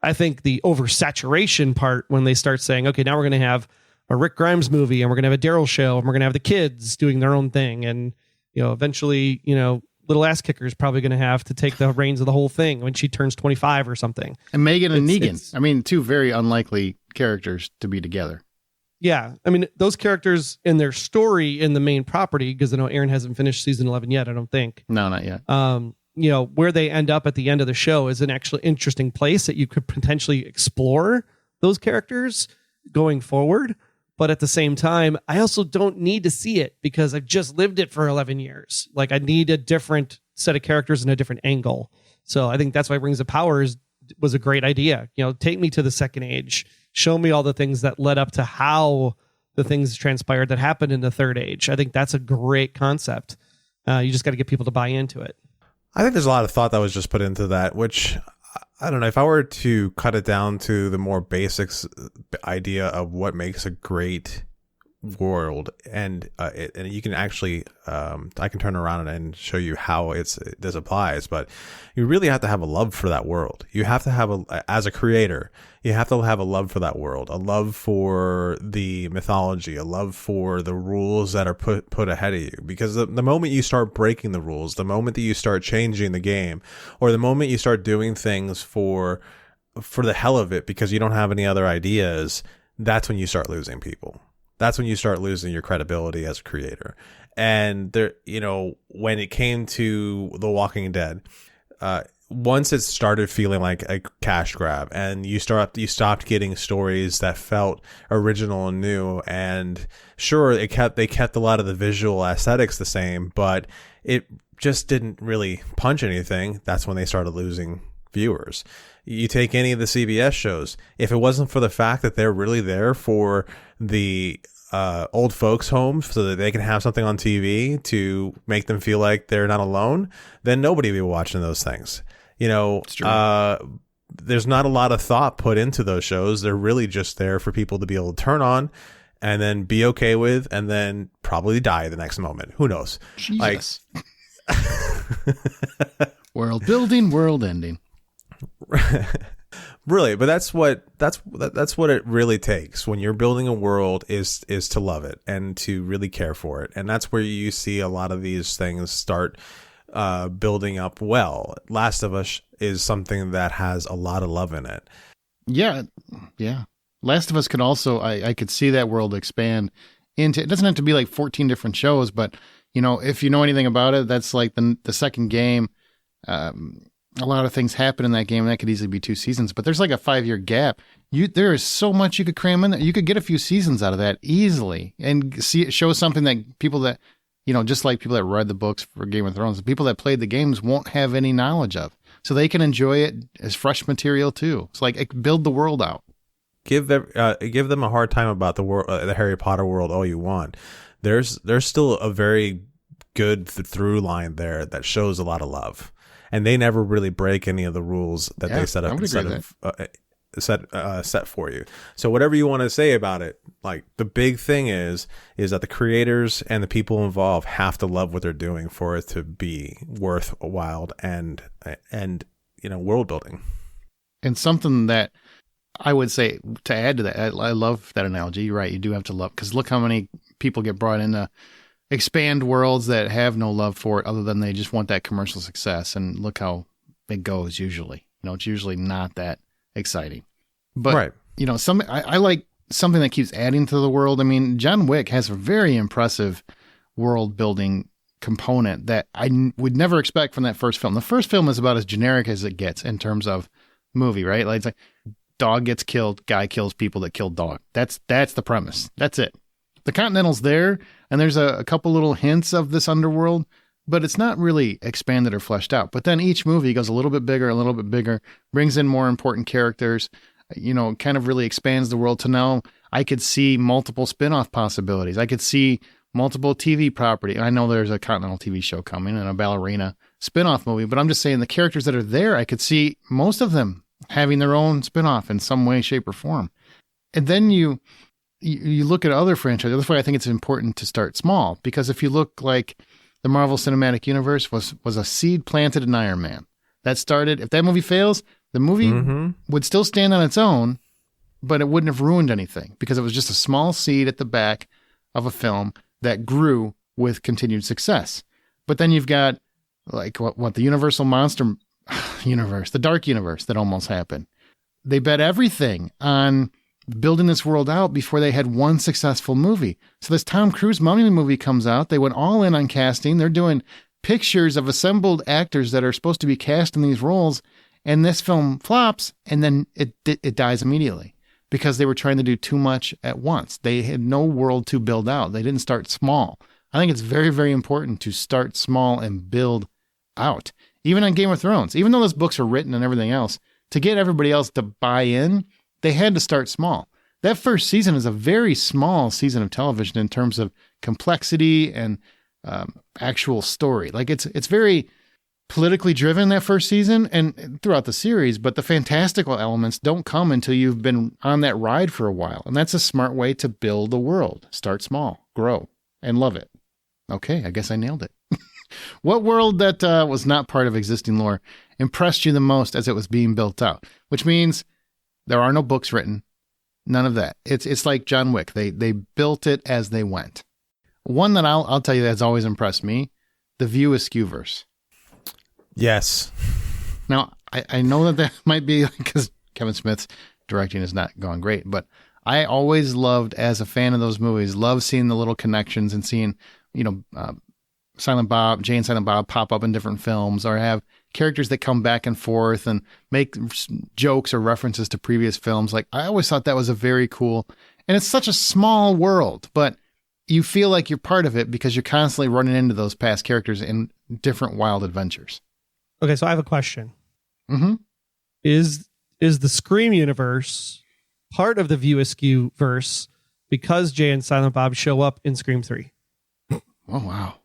I think the oversaturation part, when they start saying, okay, now we're going to have a Rick Grimes movie and we're going to have a Daryl show and we're going to have the kids doing their own thing. And, you know, eventually, you know, little ass kicker is probably going to have to take the reins of the whole thing when she turns 25 or something. And Megan and Negan. I mean, two very unlikely characters to be together. Yeah. I mean, those characters in their story in the main property, because I know Aaron hasn't finished season 11 yet, I don't think. No, not yet. You know, where they end up at the end of the show is an actually interesting place that you could potentially explore those characters going forward. But at the same time, I also don't need to see it because I've just lived it for 11 years. Like I need a different set of characters and a different angle. So I think that's why Rings of Power was a great idea. You know, take me to the Second Age, show me all the things that led up to how the things transpired that happened in the Third Age. I think that's a great concept. You just got to get people to buy into it. I think there's a lot of thought that was just put into that, which I don't know. If I were to cut it down to the more basics idea of what makes a great world, and you can actually, I can turn around and show you how this applies, but you really have to have a love for that world. You have to have as a creator, you have to have a love for that world, a love for the mythology, a love for the rules that are put ahead of you. Because the moment you start breaking the rules, the moment that you start changing the game, or the moment you start doing things for the hell of it because you don't have any other ideas, that's when you start losing people. That's when you start losing your credibility as a creator. And there, you know, when it came to The Walking Dead, once it started feeling like a cash grab, and you stopped getting stories that felt original and new, and sure, they kept a lot of the visual aesthetics the same, but it just didn't really punch anything. That's when they started losing viewers. You take any of the CBS shows, if it wasn't for the fact that they're really there for the old folks' homes so that they can have something on TV to make them feel like they're not alone, then nobody would be watching those things. You know, there's not a lot of thought put into those shows. They're really just there for people to be able to turn on and then be okay with, and then probably die the next moment. Who knows? Jesus. Like, world building, world ending. Really, but that's what it really takes when you're building a world is to love it and to really care for it. And that's where you see a lot of these things start building up well. Last of Us is something that has a lot of love in it. Yeah. Last of Us could also, I could see that world expand into, it doesn't have to be like 14 different shows, but you know, if you know anything about it, that's like the second game. A lot of things happen in that game, and that could easily be 2 seasons, but there's like a 5-year gap. There is so much you could cram in there. You could get a few seasons out of that easily and show something that people that, you know, just like people that read the books for Game of Thrones, the people that played the games won't have any knowledge of. So they can enjoy it as fresh material too. It's like build the world out. Give them a hard time about the world, the Harry Potter world all you want. There's still a very good through line there that shows a lot of love. And they never really break any of the rules that they set up set for you. So whatever you want to say about it, like the big thing is that the creators and the people involved have to love what they're doing for it to be worthwhile and you know, world building. And something that I would say to add to that, I love that analogy. You're right. You do have to love, because look how many people get brought in to expand worlds that have no love for it other than they just want that commercial success. And look how it goes usually. It's usually not that exciting. But, right. I like something that keeps adding to the world. I mean, John Wick has a very impressive world building component that I would never expect from that first film. The first film is about as generic as it gets in terms of movie, right? Like, it's like dog gets killed, guy kills people that killed dog. That's the premise. That's it. The Continental's there, and there's a couple little hints of this underworld, but it's not really expanded or fleshed out. But then each movie goes a little bit bigger, brings in more important characters, kind of really expands the world to now I could see multiple spin-off possibilities. I could see multiple TV property. I know there's a Continental TV show coming and a ballerina spin-off movie, but I'm just saying the characters that are there, I could see most of them having their own spin-off in some way, shape, or form. And then you look at other franchises. That's why I think it's important to start small, because if you look like the Marvel Cinematic Universe was a seed planted in Iron Man. That started, if that movie fails, the movie would still stand on its own, but it wouldn't have ruined anything because it was just a small seed at the back of a film that grew with continued success. But then you've got like what the Universal Monster universe, the Dark Universe that almost happened. They bet everything on building this world out before they had one successful movie. So this Tom Cruise Mummy movie comes out. They went all in on casting. They're doing pictures of assembled actors that are supposed to be cast in these roles. And this film flops, and then it dies immediately because they were trying to do too much at once. They had no world to build out. They didn't start small. I think it's very, very important to start small and build out. Even on Game of Thrones, even though those books are written and everything else, to get everybody else to buy in, they had to start small. That first season is a very small season of television in terms of complexity and actual story. Like it's very politically driven that first season and throughout the series, but the fantastical elements don't come until you've been on that ride for a while. And that's a smart way to build a world. Start small, grow, and love it. Okay, I guess I nailed it. What world that was not part of existing lore impressed you the most as it was being built out? Which means there are no books written, none of that. It's like John Wick. They built it as they went. One that I'll tell you that's always impressed me, the View Askewverse. Yes. Now, I know that might be because Kevin Smith's directing has not gone great, but I always loved, as a fan of those movies, love seeing the little connections and seeing, Silent Bob, Jay and Silent Bob pop up in different films, or have characters that come back and forth and make jokes or references to previous films. Like, I always thought that was a very cool, and it's such a small world, but you feel like you're part of it because you're constantly running into those past characters in different wild adventures. Okay, so I have a question. Mm-hmm. Is the Scream universe part of the View Askew verse because Jay and Silent Bob show up in Scream 3? Oh, wow.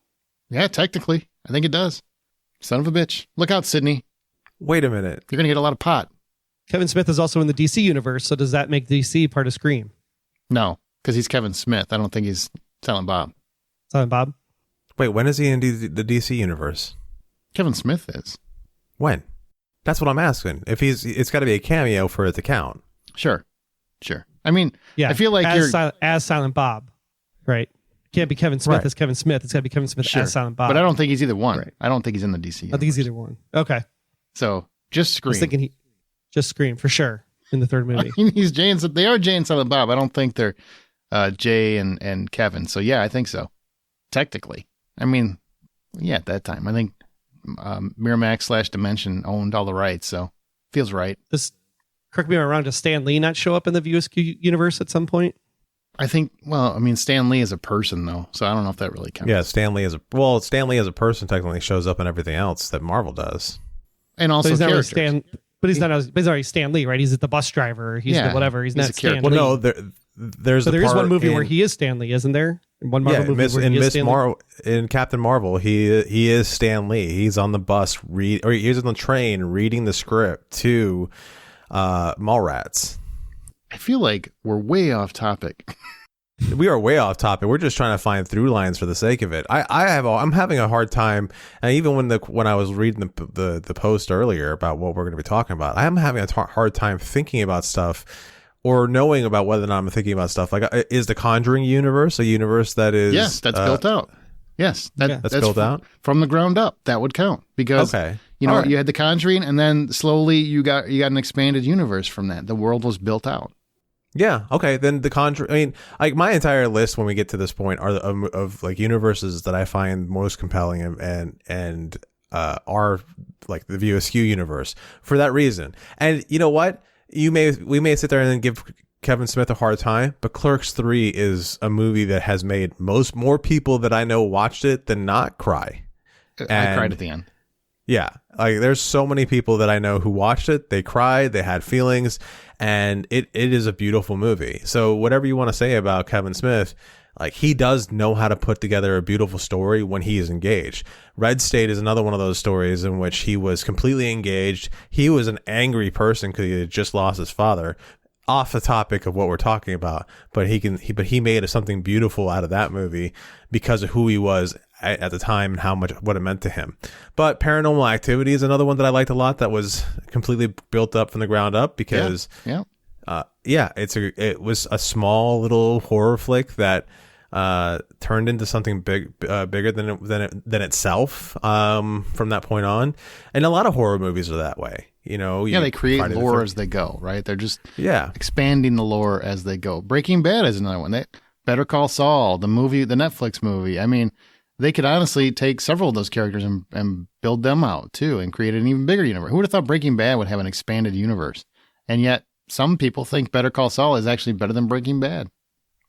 Yeah, technically. I think it does. Son of a bitch. Look out, Sydney. Wait a minute. You're going to get a lot of pot. Kevin Smith is also in the DC universe, so does that make DC part of Scream? No, because he's Kevin Smith. I don't think he's Silent Bob. Silent Bob? Wait, when is he in the DC universe? Kevin Smith is. When? That's what I'm asking. If it's got to be a cameo for it to count. Sure. I mean, yeah, I feel like as Silent Bob, right? Can't be Kevin Smith as Kevin Smith. It's got to be Kevin Smith as Silent Bob. But I don't think he's either one. Right. I don't think he's in the DC universe. I think he's either one. Okay. So just Scream. I was thinking just Scream for sure in the third movie. I mean, they are Jay and Silent Bob. I don't think they're Jay and Kevin. So yeah, I think so. Technically. I mean, yeah, at that time. I think Miramax / Dimension owned all the rights, so feels right. Correct me if I'm wrong, does Stan Lee not show up in the View Askew universe at some point? I think, Stan Lee is a person, though, so I don't know if that really counts. Yeah, Stan Lee as a person technically shows up in everything else that Marvel does. And also characters. He's already Stan Lee, right? He's the bus driver. He's the whatever. He's not Stan Lee. Well, no, there's there is one movie where he is Stan Lee, isn't there? One Marvel movie where he is Stan Lee? In Captain Marvel, he is Stan Lee. He's on the bus he's on the train reading the script to Mallrats. I feel like we're way off topic. We are way off topic. We're just trying to find through lines for the sake of it. I'm having a hard time, and even when I was reading the post earlier about what we're going to be talking about, I'm having a hard time thinking about stuff or knowing about whether or not I'm thinking about stuff. Like, is the Conjuring universe a universe that is... Yes, that's built out. Yes, that's built out? From the ground up. That would count. Because, you had the Conjuring, and then slowly you got an expanded universe from that. The world was built out. Yeah. Okay. Then the Conjuring. I mean, like my entire list when we get to this point are of like universes that I find most compelling and are like the View Askew universe for that reason. And you know what? We may sit there and then give Kevin Smith a hard time, but Clerks 3 is a movie that has made more people that I know watched it than not cry. I cried at the end. Yeah. Like there's so many people that I know who watched it. They cried, they had feelings, and it is a beautiful movie. So whatever you want to say about Kevin Smith, like he does know how to put together a beautiful story when he is engaged. Red State is another one of those stories in which he was completely engaged. He was an angry person because he had just lost his father. Off the topic of what we're talking about, but he made something beautiful out of that movie because of who he was at the time and what it meant to him. But Paranormal Activity is another one that I liked a lot that was completely built up from the ground up because it was a small little horror flick that turned into something bigger than itself from that point on. And a lot of horror movies are that way. They create lore as they go, right? They're just expanding the lore as they go. Breaking Bad is another one. Better Call Saul, the Netflix movie. I mean, they could honestly take several of those characters and build them out too and create an even bigger universe. Who would have thought Breaking Bad would have an expanded universe? And yet some people think Better Call Saul is actually better than Breaking Bad.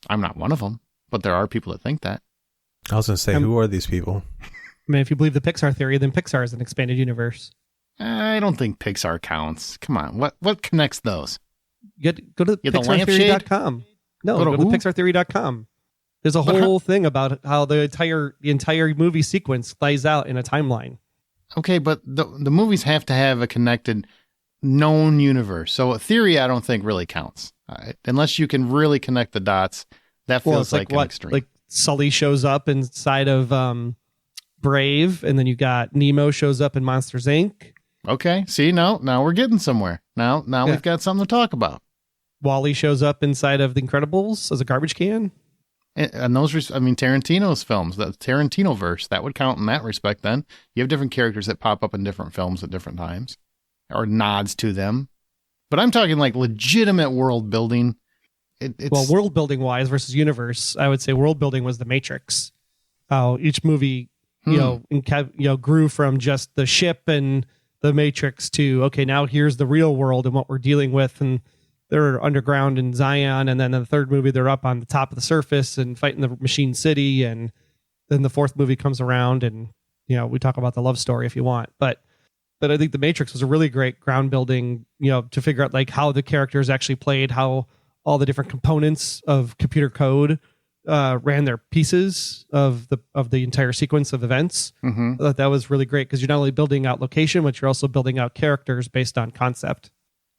I'm not one of them, but there are people that think that. I was going to say, who are these people? I mean, if you believe the Pixar theory, then Pixar is an expanded universe. I don't think Pixar counts. Come on. What connects those? Go to pixartheory.com. No, go to pixartheory.com. There's a whole thing about how the entire movie sequence plays out in a timeline. Okay, but the movies have to have a connected, known universe. So a theory, I don't think really counts. Unless you can really connect the dots, that feels like an extreme. Like Sully shows up inside of Brave, and then you got Nemo shows up in Monsters, Inc. Okay, see, now we're getting somewhere. Now we've got something to talk about. Wall-E shows up inside of The Incredibles as a garbage can. And those, Tarantino's films, the Tarantino verse, that would count in that respect then. You have different characters that pop up in different films at different times, or nods to them. But I'm talking like legitimate world building. Well, world building wise versus universe, I would say world building was The Matrix. How each movie, grew from just the ship and the Matrix to, okay, now here's the real world and what we're dealing with. And they're underground in Zion. And then in the third movie, they're up on the top of the surface and fighting the Machine City. And then the fourth movie comes around and, we talk about the love story if you want. But I think The Matrix was a really great ground building, to figure out like how the characters actually played, how all the different components of computer code ran their pieces of the entire sequence of events. Mm-hmm. I thought that was really great because you're not only building out location, but you're also building out characters based on concept.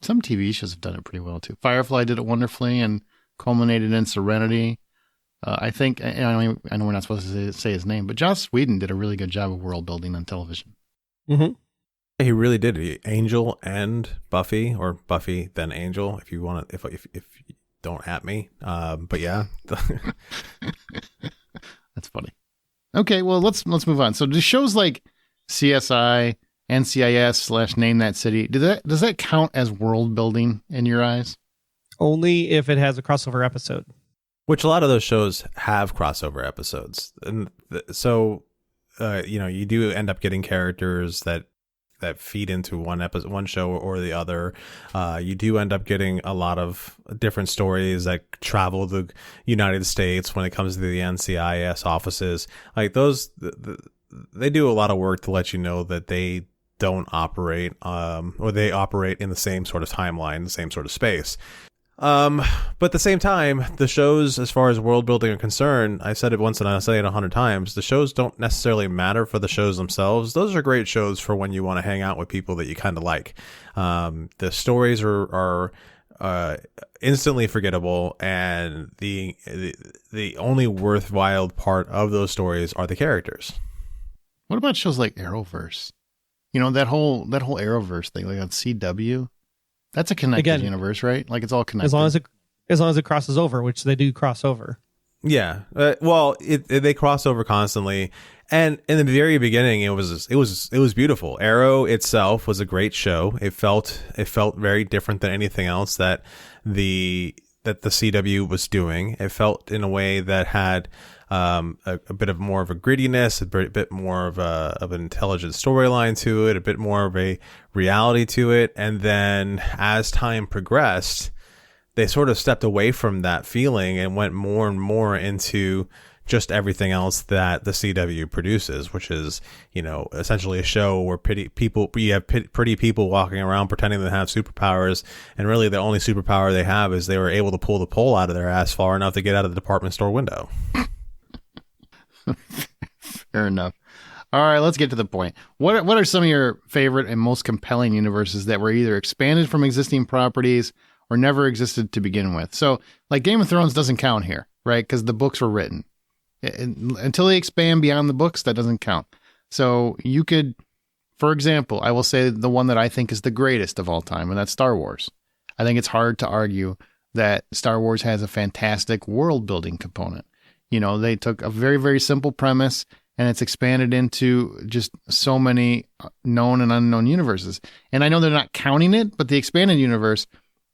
Some TV shows have done it pretty well too. Firefly did it wonderfully and culminated in Serenity. I think, I know we're not supposed to say his name, but Joss Whedon did a really good job of world building on television. Mm-hmm. He really did. Angel and Buffy, or Buffy then Angel, if you want to, if you don't at me. But yeah. That's funny. Okay, well, let's move on. So do shows like CSI, NCIS / Name That City, does that count as world building in your eyes? Only if it has a crossover episode. Which a lot of those shows have crossover episodes. And so, you do end up getting characters that feed into one show or the other. You do end up getting a lot of different stories that travel the United States when it comes to the NCIS offices. Like those, they do a lot of work to let you know that they don't operate, or they operate in the same sort of timeline, the same sort of space. But at the same time, the shows, as far as world building are concerned, I said it once and I'll say it 100 times, the shows don't necessarily matter for the shows themselves. Those are great shows for when you want to hang out with people that you kind of like. The stories are instantly forgettable, and the only worthwhile part of those stories are the characters. What about shows like Arrowverse? That whole Arrowverse thing, like on CW. That's a connected Again, universe, right? Like it's all connected. As long as it crosses over, which they do cross over. Yeah. Well, they cross over constantly, and in the very beginning, it was beautiful. Arrow itself was a great show. It felt very different than anything else that the CW was doing. It felt in a way that had a bit of more of a grittiness, a bit more of an intelligent storyline to it, a bit more of a reality to it. And then as time progressed, they sort of stepped away from that feeling and went more and more into just everything else that the CW produces, which is, essentially a show where pretty people walking around pretending they have superpowers, and really the only superpower they have is they were able to pull the pole out of their ass far enough to get out of the department store window. Fair enough. All right, let's get to the point. What are some of your favorite and most compelling universes that were either expanded from existing properties or never existed to begin with? So, like Game of Thrones doesn't count here, right? Because the books were written. Until they expand beyond the books, that doesn't count. So you could, for example, I will say the one that I think is the greatest of all time, and that's Star Wars. I think it's hard to argue that Star Wars has a fantastic world building component. They took a very, very simple premise and it's expanded into just so many known and unknown universes. And I know they're not counting it, but the expanded universe,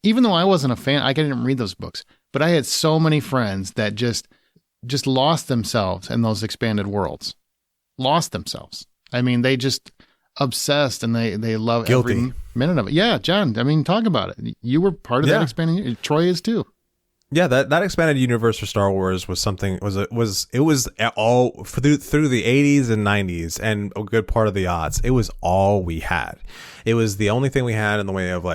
even though I wasn't a fan, I didn't read those books, but I had so many friends that just lost themselves in those expanded worlds. Lost themselves. I mean, they just obsessed and they love every minute of it. Yeah, John, I mean, talk about it. You were part of that expanding. Troy is too. Yeah, that expanded universe for Star Wars was something. It was all through the 80s and 90s and a good part of the aughts. It was all we had. It was the only thing we had in the way of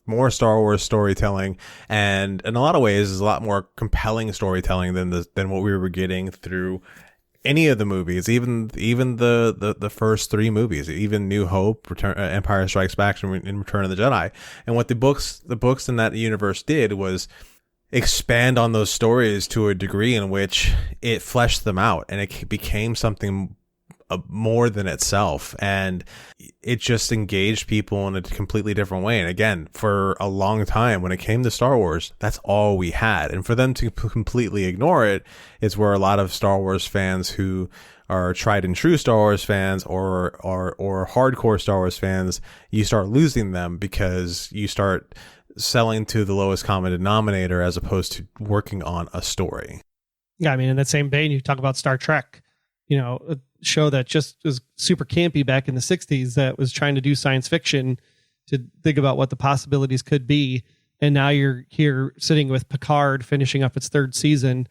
more Star Wars storytelling, and in a lot of ways, is a lot more compelling storytelling than what we were getting through any of the movies, even the first three movies, even New Hope, Empire Strikes Back, and Return of the Jedi. And what the books in that universe did was expand on those stories to a degree in which it fleshed them out and it became something more than itself, and it just engaged people in a completely different way. And again, for a long time when it came to Star Wars, that's all we had, and for them to completely ignore it is where a lot of Star Wars fans who are tried and true Star Wars fans or hardcore Star Wars fans, you start losing them because you start selling to the lowest common denominator as opposed to working on a story. Yeah, I mean, in that same vein, you talk about Star Trek, a show that just was super campy back in the 60s that was trying to do science fiction to think about what the possibilities could be. And now you're here sitting with Picard finishing up its third season,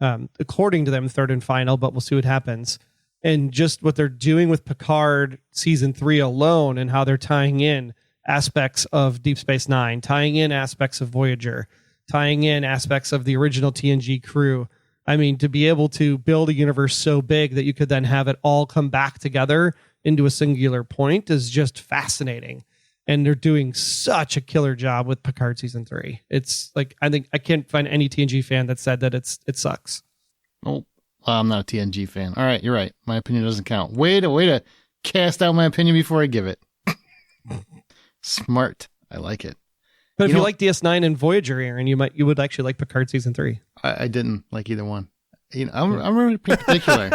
according to them, third and final, but we'll see what happens. And just what they're doing with Picard season 3 alone and how they're tying in aspects of Deep Space Nine, tying in aspects of Voyager, tying in aspects of the original TNG crew. I mean, to be able to build a universe so big that you could then have it all come back together into a singular point is just fascinating. And they're doing such a killer job with Picard season 3. It's like, I think I can't find any TNG fan that said that it sucks. Oh, well, I'm not a TNG fan. All right, you're right. My opinion doesn't count. Way to cast out my opinion before I give it. Smart. I like it. But if you like DS9 and Voyager, Aaron, you would actually like Picard season 3. I didn't like either one. I'm really particular.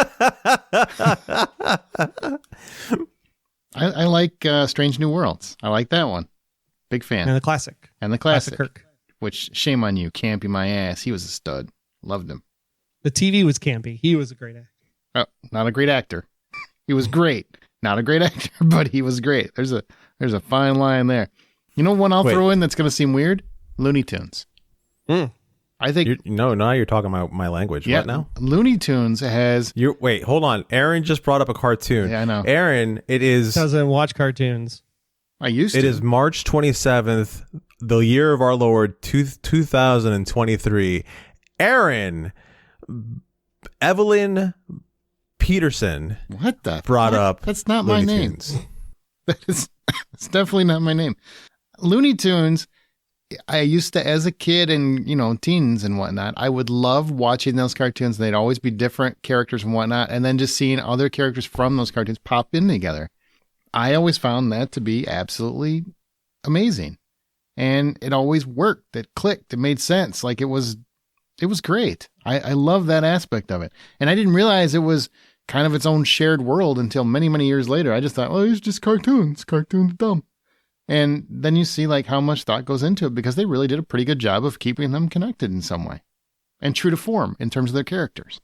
I like Strange New Worlds. I like that one. Big fan. And the classic. Kirk. Which, shame on you, Campy my ass. He was a stud. Loved him. The TV was campy. He was a great actor. Oh, not a great actor. He was great. Not a great actor, but he was great. There's a fine line there. You know one I'll throw in that's going to seem weird? Looney Tunes. I think... now you're talking about my language. Yeah, what now? Looney Tunes has... Wait, hold on. Aaron just brought up a cartoon. Yeah, I know. Aaron, it is... Doesn't watch cartoons. I used to. It is March 27th, the year of our Lord, 2023. Aaron, Evelyn Peterson... What the... brought up That's not Looney my name. Tunes. It's definitely not my name. Looney Tunes, I used to, as a kid and, teens and whatnot, I would love watching those cartoons. They'd always be different characters and whatnot. And then just seeing other characters from those cartoons pop in together. I always found that to be absolutely amazing. and it always worked. It clicked. It made sense. Like it was great. I love that aspect of it. And I didn't realize it was kind of its own shared world until many, many years later. I just thought, well, it's just cartoons. Cartoons are dumb. And then you see like how much thought goes into it because they really did a pretty good job of keeping them connected in some way and true to form in terms of their characters.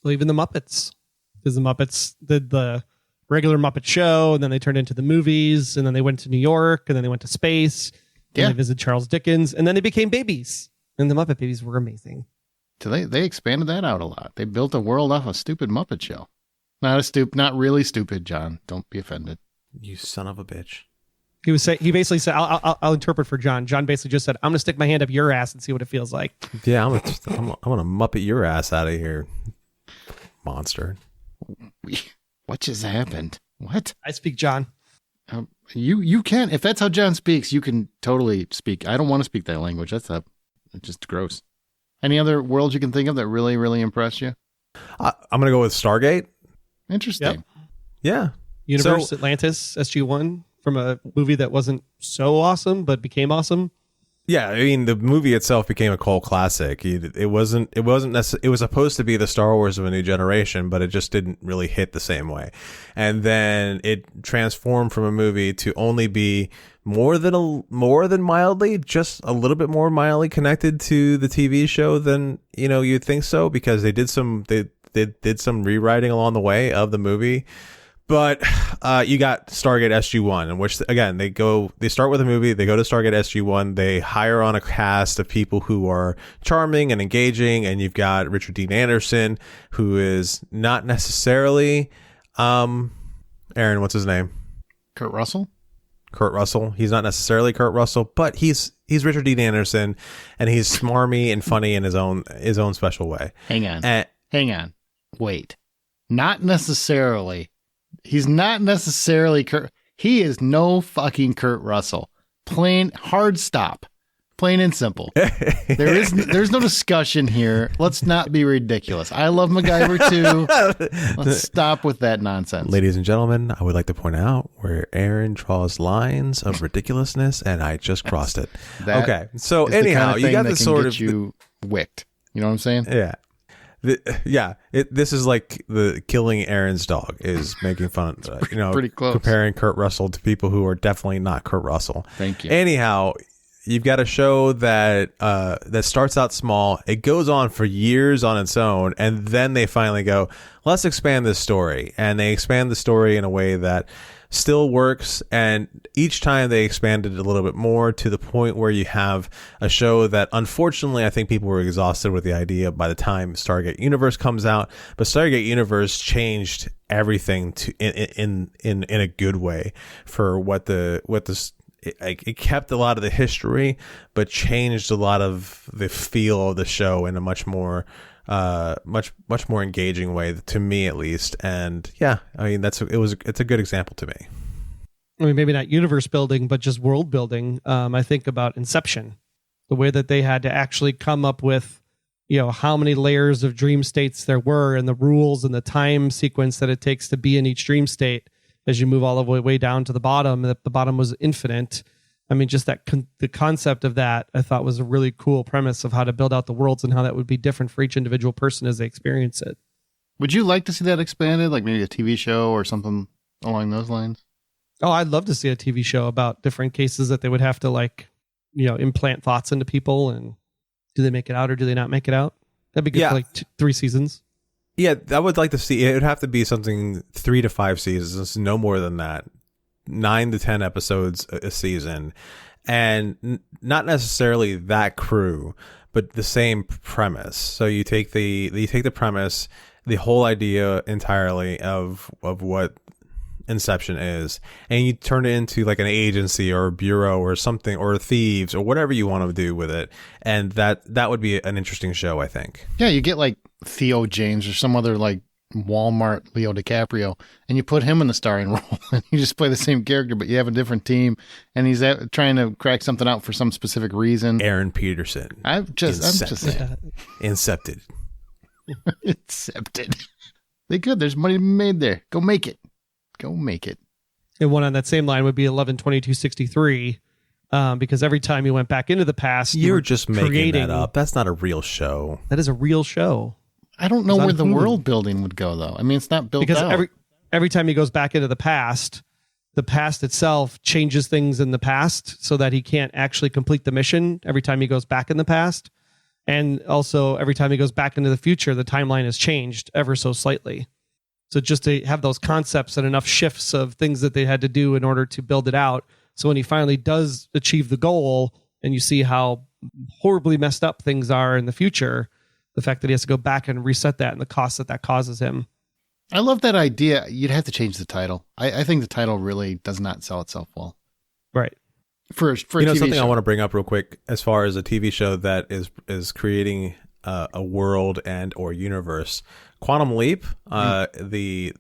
Well, even the Muppets, because the Muppets did the regular Muppet show, and then they turned into the movies, and then they went to New York, and then they went to space, and they visited Charles Dickens, and then they became babies. And the Muppet Babies were amazing. So they expanded that out a lot. They built a world off a stupid Muppet show. Not really stupid, John. Don't be offended. You son of a bitch. He basically said, I'll interpret for John. John basically just said, I'm going to stick my hand up your ass and see what it feels like. Yeah, I'm gonna Muppet your ass out of here, monster. What just happened? What? I speak John. You can. If that's how John speaks, you can totally speak. I don't want to speak that language. It's just gross. Any other worlds you can think of that really, really impressed you? I'm going to go with Stargate. Interesting. Yep. Yeah. Universe, Atlantis, SG-1, from a movie that wasn't so awesome, but became awesome. Yeah, I mean, the movie itself became a cult classic. It was supposed to be the Star Wars of a new generation, but it just didn't really hit the same way. And then it transformed from a movie to only be more than mildly, just a little bit more mildly connected to the TV show than, you'd think so, because they did some rewriting along the way of the movie. But you got Stargate SG-1, in which, again, they start with a movie, they go to Stargate SG-1, they hire on a cast of people who are charming and engaging, and you've got Richard Dean Anderson, who is not necessarily, Aaron, what's his name? Kurt Russell. He's not necessarily Kurt Russell, but he's Richard Dean Anderson, and he's smarmy and funny in his own special way. Hang on. Wait. Not necessarily. He's not necessarily Kurt. He is no fucking Kurt Russell. Plain hard stop. Plain and simple. There's no discussion here. Let's not be ridiculous. I love MacGyver too. Let's stop with that nonsense. Ladies and gentlemen, I would like to point out where Aaron draws lines of ridiculousness, and I just crossed it. Okay. So anyhow, you got the sort of you wicked. You know what I'm saying? Yeah. This is like the killing Aaron's dog is making fun of, pretty close. Comparing Kurt Russell to people who are definitely not Kurt Russell. Thank you. Anyhow, you've got a show that starts out small. It goes on for years on its own, and then they finally go, let's expand this story. And they expand the story in a way that still works, and each time they expanded it a little bit more to the point where you have a show that, unfortunately, I think people were exhausted with the idea by the time Stargate Universe comes out. But Stargate Universe changed everything in a good way for it kept a lot of the history, but changed a lot of the feel of the show in a much more engaging way, to me at least. And yeah, I mean, it's a good example to me. I mean, maybe not universe building, but just world building. I think about Inception, the way that they had to actually come up with, how many layers of dream states there were, and the rules and the time sequence that it takes to be in each dream state as you move all the way down to the bottom. That the bottom was infinite. I mean, just the concept of that, I thought was a really cool premise of how to build out the worlds and how that would be different for each individual person as they experience it. Would you like to see that expanded, like maybe a TV show or something along those lines? Oh, I'd love to see a TV show about different cases that they would have to implant thoughts into people, and do they make it out or do they not make it out? That'd be good for 3 seasons. Yeah, I would like to see. It would have to be something 3 to 5 seasons, no more than that. 9 to 10 episodes a season, and not necessarily that crew, but the same premise. So you take the premise, the whole idea entirely of what Inception is, and you turn it into like an agency or a bureau or something, or thieves or whatever you want to do with it, and that would be an interesting show, I think. Yeah, you get like Theo James or some other like Walmart Leo DiCaprio, and you put him in the starring role, and you just play the same character, but you have a different team, and he's trying to crack something out for some specific reason. Aaron Peterson. I'm just saying. Incepted. Incepted. They could. There's money to be made there. Go make it. And one on that same line would be 11/22/63, because every time you went back into the past, You're just making creating, that up. That's not a real show. That is a real show. I don't know where the world building would go, though. I mean, it's not built because out. every time he goes back into the past itself changes things in the past so that he can't actually complete the mission every time he goes back in the past. And also every time he goes back into the future, the timeline has changed ever so slightly. So just to have those concepts and enough shifts of things that they had to do in order to build it out. So when he finally does achieve the goal and you see how horribly messed up things are in the future, the fact that he has to go back and reset that and the cost that causes him. I love that idea. You'd have to change the title. I think the title really does not sell itself well. Right. For a TV something show. I want to bring up real quick as far as a TV show that is creating a world and or universe. Quantum Leap, the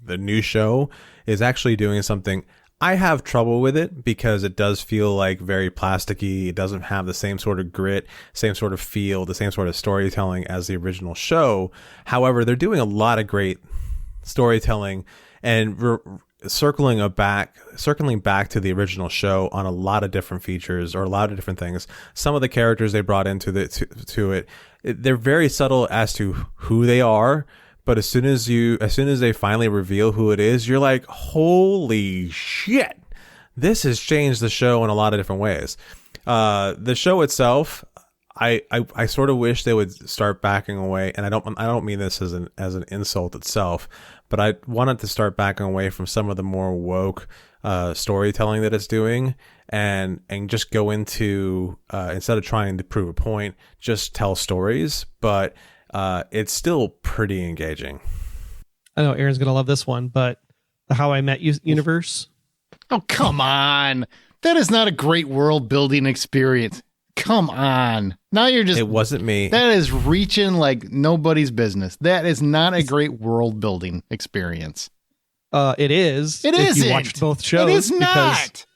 new show, is actually doing something. I have trouble with it because it does feel like very plasticky. It doesn't have the same sort of grit, same sort of feel, the same sort of storytelling as the original show. However, they're doing a lot of great storytelling and circling back to the original show on a lot of different features or a lot of different things. Some of the characters they brought into they're very subtle as to who they are. But as soon as they finally reveal who it is, you're like, holy shit, this has changed the show in a lot of different ways. The show itself, I sort of wish they would start backing away, and I don't mean this as an insult itself, but I wanted to start backing away from some of the more woke storytelling that it's doing, and just go into instead of trying to prove a point, just tell stories, but. It's still pretty engaging. I know Aaron's going to love this one, but the How I Met You universe. Oh, come on. That is not a great world building experience. Come on. Now you're just... It wasn't me. That is reaching like nobody's business. That is not a great world building experience. It is. It if isn't. you watched both shows. It is not.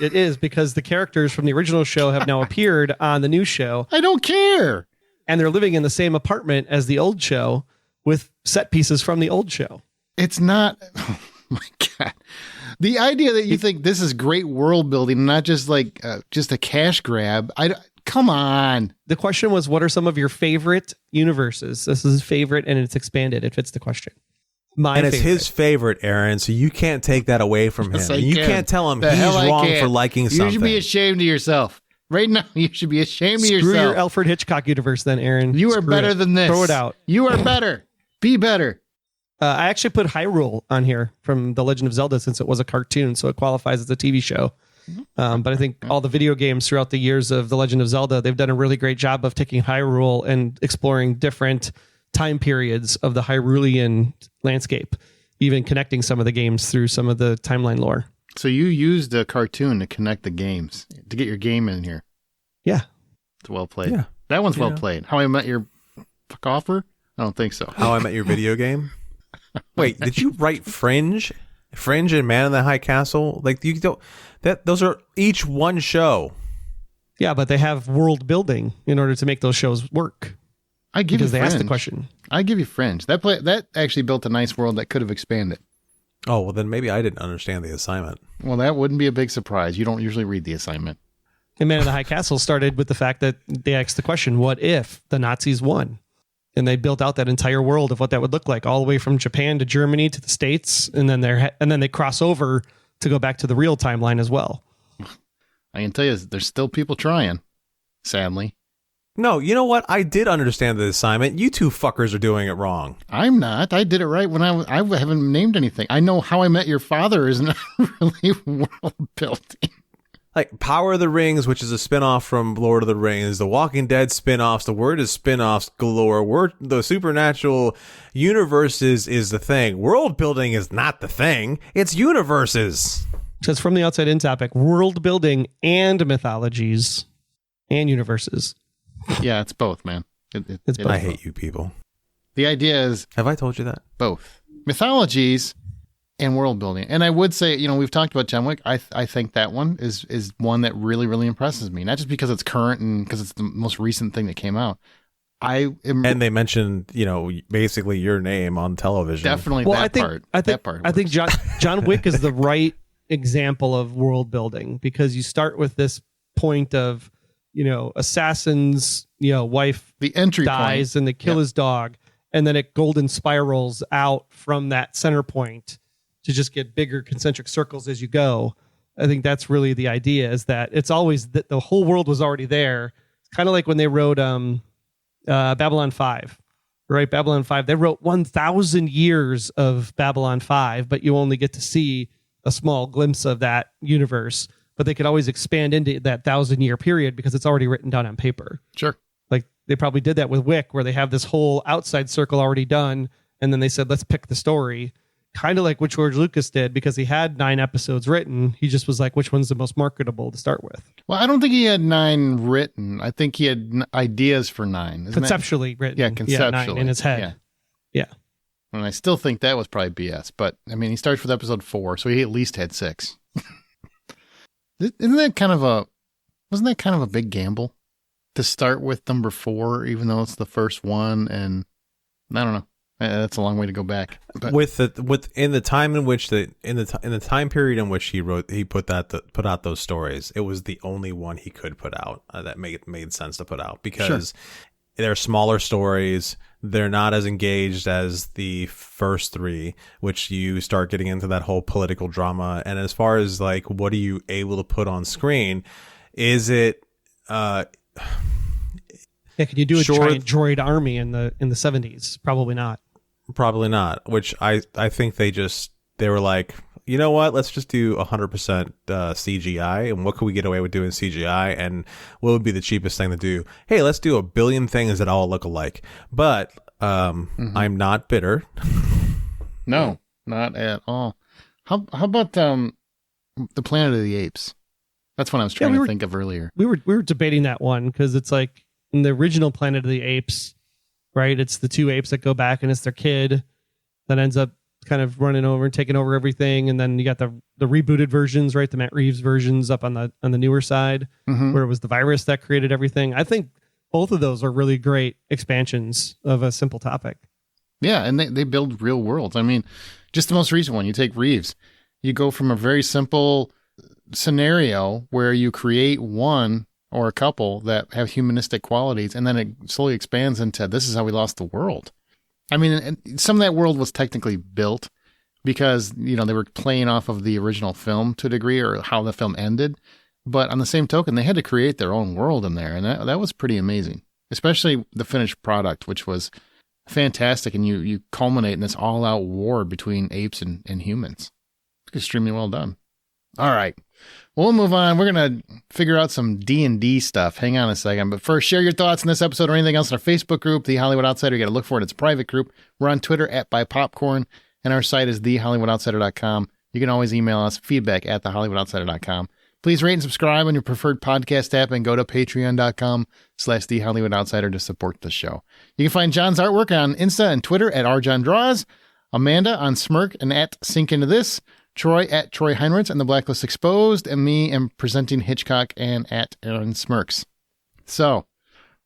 It is because the characters from the original show have now appeared on the new show. I don't care. And they're living in the same apartment as the old show with set pieces from the old show. It's not. Oh my God. The idea that you think this is great world building, not just like just a cash grab. Come on. The question was, what are some of your favorite universes? This is favorite and it's expanded. It fits the question. It's his favorite, Aaron, so you can't take that away from him. Yes, You can't tell him he's wrong for liking something. You should be ashamed of yourself. Right now, you should be ashamed of yourself. Screw your Alfred Hitchcock universe then, Aaron. You are better than this. Throw it out. You are better. Be better. I actually put Hyrule on here from The Legend of Zelda since it was a cartoon, so it qualifies as a TV show. But I think all the video games throughout the years of The Legend of Zelda, they've done a really great job of taking Hyrule and exploring different time periods of the Hyrulean landscape, even connecting some of the games through some of the timeline lore. So you used a cartoon to connect the games, to get your game in here. Yeah. It's well played. Yeah. That one's well played. How I Met Your Fuck Offer? I don't think so. How I Met Your Video Game? Wait, did you write Fringe? Fringe and Man in the High Castle? Like you don't those are each one show. Yeah, but they have world building in order to make those shows work. I give because you they Fringe. asked the question. I give you Fringe. That actually built a nice world that could have expanded. Oh, well then maybe I didn't understand the assignment. Well, that wouldn't be a big surprise. You don't usually read the assignment. And Man in the High Castle started with the fact that they asked the question, what if the Nazis won? And they built out that entire world of what that would look like, all the way from Japan to Germany to the States. And then they cross over to go back to the real timeline as well. I can tell you, there's still people trying, sadly. No, you know what? I did understand the assignment. You two fuckers are doing it wrong. I'm not. I did it right when I haven't named anything. I know How I Met Your Father is not really world building. Like Power of the Rings, which is a spinoff from Lord of the Rings, the Walking Dead spinoffs, the word is spinoffs galore. The supernatural universes is the thing. World building is not the thing. It's universes. So it's from the outside in topic, world building and mythologies and universes. Yeah, it's both, man. It's both. I hate you people. The idea is... Have I told you that? Both. Mythologies and world building. And I would say, we've talked about John Wick. I think that one is one that really, really impresses me. Not just because it's current and because it's the most recent thing that came out. And they mentioned, basically your name on television. Definitely I think that part. John Wick is the right example of world building, because you start with this point of, assassin's, wife the entry dies point. and they kill his dog, and then it golden spirals out from that center point to just get bigger concentric circles as you go. I think that's really the idea, is that it's always that the whole world was already there. It's kind of like when they wrote Babylon 5, right? Babylon 5, they wrote 1,000 years of Babylon 5, but you only get to see a small glimpse of that universe. But they could always expand into that 1,000-year period because it's already written down on paper. Sure. Like they probably did that with Wick, where they have this whole outside circle already done, and then they said, let's pick the story. Kind of like what George Lucas did, because he had 9 episodes written. He just was like, which one's the most marketable to start with? Well, I don't think he had 9 written. I think he had ideas for 9. Conceptually written. Yeah, conceptually. 9 in his head. Yeah. And I still think that was probably BS. But, I mean, he starts with episode 4, so he at least had 6. Wasn't that kind of a big gamble to start with number 4, even though it's the first one? And I don't know. That's a long way to go back. But in the time period in which he put out those stories, it was the only one he could put out that made sense to put out, because they're smaller stories. They're not as engaged as the first 3, which you start getting into that whole political drama. And as far as like, what are you able to put on screen? Is it can you do a giant droid army in the 70s? Probably not. Probably not, which I think they were like, you know what, let's just do 100% CGI, and what could we get away with doing CGI, and what would be the cheapest thing to do? Hey, let's do a billion things that all look alike. But I'm not bitter. No, not at all. How about the Planet of the Apes? That's what I was trying to think of earlier. We were debating that one, because it's like in the original Planet of the Apes, right? It's the 2 apes that go back, and it's their kid that ends up kind of running over and taking over everything. And then you got the rebooted versions, right? The Matt Reeves versions up on the newer side, where it was the virus that created everything. I think both of those are really great expansions of a simple topic. Yeah, and they build real worlds. I mean, just the most recent one, you take Reeves. You go from a very simple scenario where you create one or a couple that have humanistic qualities, and then it slowly expands into, this is how we lost the world. I mean, some of that world was technically built because, they were playing off of the original film to a degree, or how the film ended. But on the same token, they had to create their own world in there, and that was pretty amazing, especially the finished product, which was fantastic. And you culminate in this all-out war between apes and humans. Extremely well done. All right. Well, we'll move on. We're going to figure out some D&D stuff. Hang on a second. But first, share your thoughts on this episode or anything else in our Facebook group, The Hollywood Outsider. You got to look for it. It's a private group. We're on Twitter @BuyPopcorn, and our site is TheHollywoodOutsider.com. You can always email us feedback @TheHollywoodOutsider.com. Please rate and subscribe on your preferred podcast app, and go to patreon.com/TheHollywoodOutsider to support the show. You can find John's artwork on Insta and Twitter @RJohnDraws, Amanda on Smirk and @SinkIntoThis, Troy @TroyHeinrichs and the Blacklist Exposed, and me am presenting Hitchcock and @Aaron Smirks. So,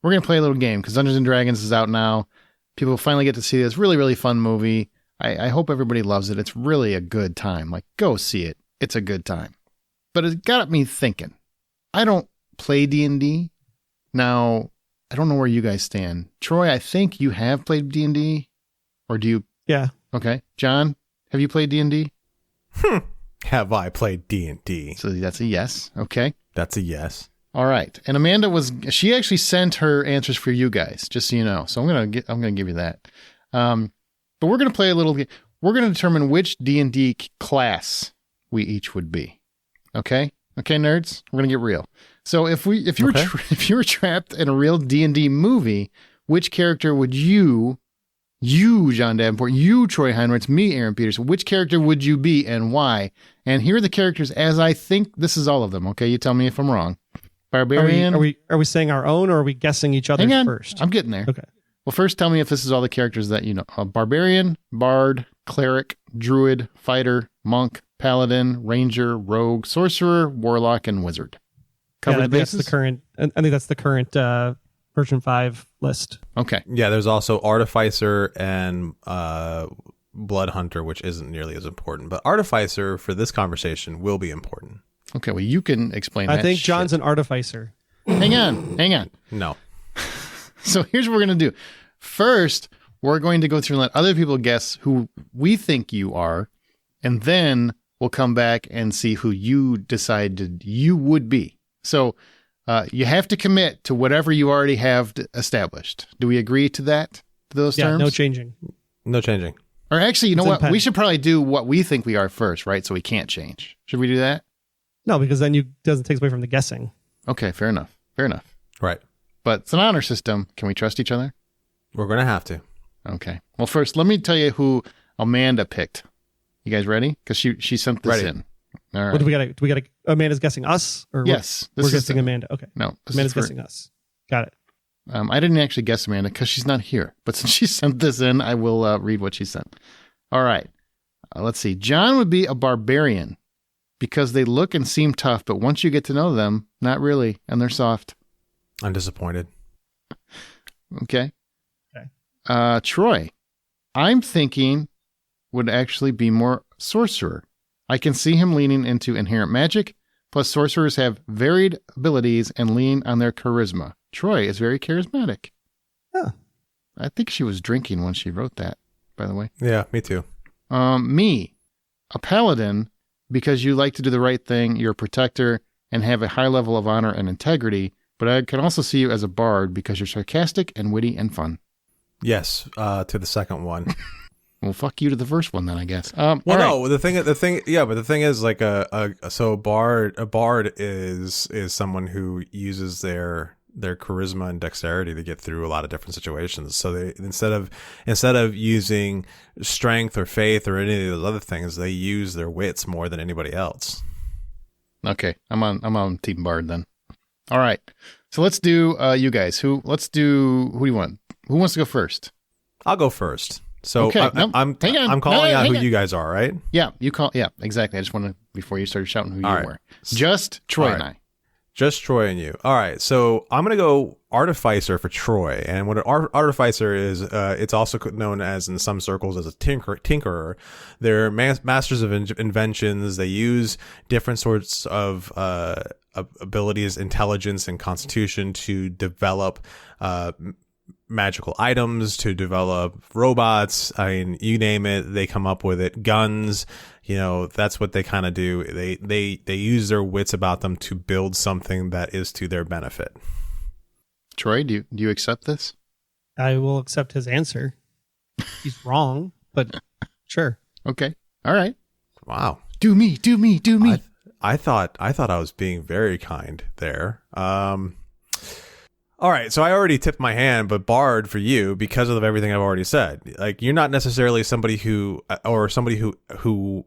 we're going to play a little game, because Dungeons & Dragons is out now. People finally get to see this really, really fun movie. I hope everybody loves it. It's really a good time. Like, go see it. It's a good time. But it got me thinking. I don't play D&D. Now, I don't know where you guys stand. Troy, I think you have played D&D. Or do you? Yeah. Okay. John, have you played D&D? Have I played D&D? So that's a yes. Okay. That's a yes. All right. And Amanda she actually sent her answers for you guys, just so you know. So I'm going to give you that. But we're going to play a little game. We're going to determine which D&D class we each would be. Okay? Okay, nerds? We're going to get real. So if you were trapped in a real D&D movie, which character would you, John Davenport, you, Troy Heinrichs, me, Aaron Peterson, which character would you be and why? And here are the characters as I think. This is all of them, okay? You tell me if I'm wrong. Barbarian. Are we saying our own, or are we guessing each other's first? I'm getting there. Okay. Well, first tell me if this is all the characters that you know. Barbarian, Bard, Cleric, Druid, Fighter, Monk, Paladin, Ranger, Rogue, Sorcerer, Warlock, and Wizard. Covered that's the current. I think that's the current version 5 list. Okay. Yeah, there's also Artificer and blood hunter, which isn't nearly as important. But artificer for this conversation will be important. Okay, well, you can explain I that think shit. John's an artificer. Hang on. No. So here's what we're going to do. First, we're going to go through and let other people guess who we think you are, and then we'll come back and see who you decided you would be. So you have to commit to whatever you already have established. Do we agree to that? To those terms? No changing. No changing. Or actually, you know It's what? in pen. We should probably do what we think we are first, right? So we can't change. Should we do that? No, because then doesn't take away from the guessing. Okay, fair enough. Right. But it's an honor system. Can we trust each other? We're going to have to. Okay. Well, first, let me tell you who Amanda picked. You guys ready? Because she sent this Ready. in. All right. What do we got? Amanda's guessing us, or Yes, we're this is guessing the- Amanda. Okay, No, this Amanda's is for- guessing us. Got it. I didn't actually guess Amanda because she's not here. But since she sent this in, I will read what she sent. All right. Let's see. John would be a barbarian because they look and seem tough, but once you get to know them, not really, and they're soft. I'm disappointed. Okay. Troy, I'm thinking would actually be more sorcerer. I can see him leaning into inherent magic, plus sorcerers have varied abilities and lean on their charisma. Troy is very charismatic. Huh. I think she was drinking when she wrote that, by the way. Yeah, me too. Me, a paladin, because you like to do the right thing, you're a protector, and have a high level of honor and integrity, but I can also see you as a bard because you're sarcastic and witty and fun. Yes, to the second one. Well, fuck you to the first one then, I guess. Well, all no, right. the thing is like a bard is someone who uses their charisma and dexterity to get through a lot of different situations. So they instead of using strength or faith or any of those other things, they use their wits more than anybody else. Okay, I'm on Team Bard then. All right, so let's do you guys. Who do you want? Who wants to go first? I'll go first. So Okay, I'm hang on. I'm calling No, out hang who on. you guys are, right? Yeah, you call. Yeah, exactly. I just wanted before you started shouting who you All right. were. Just Troy All and right. I. Just Troy and you. All right. So I'm going to go artificer for Troy. And what an artificer is, it's also known as in some circles as a tinkerer. They're masters of inventions. They use different sorts of abilities, intelligence, and constitution to develop magical items, to develop robots. I mean, you name it, they come up with it. Guns. That's what they kind of do. They use their wits about them to build something that is to their benefit. Troy, do you accept this? I will accept his answer. He's wrong, but sure. Okay. All right. Wow. Do me. I thought I was being very kind there. All right, so I already tipped my hand, but Bard for you because of everything I've already said. Like, you're not necessarily somebody who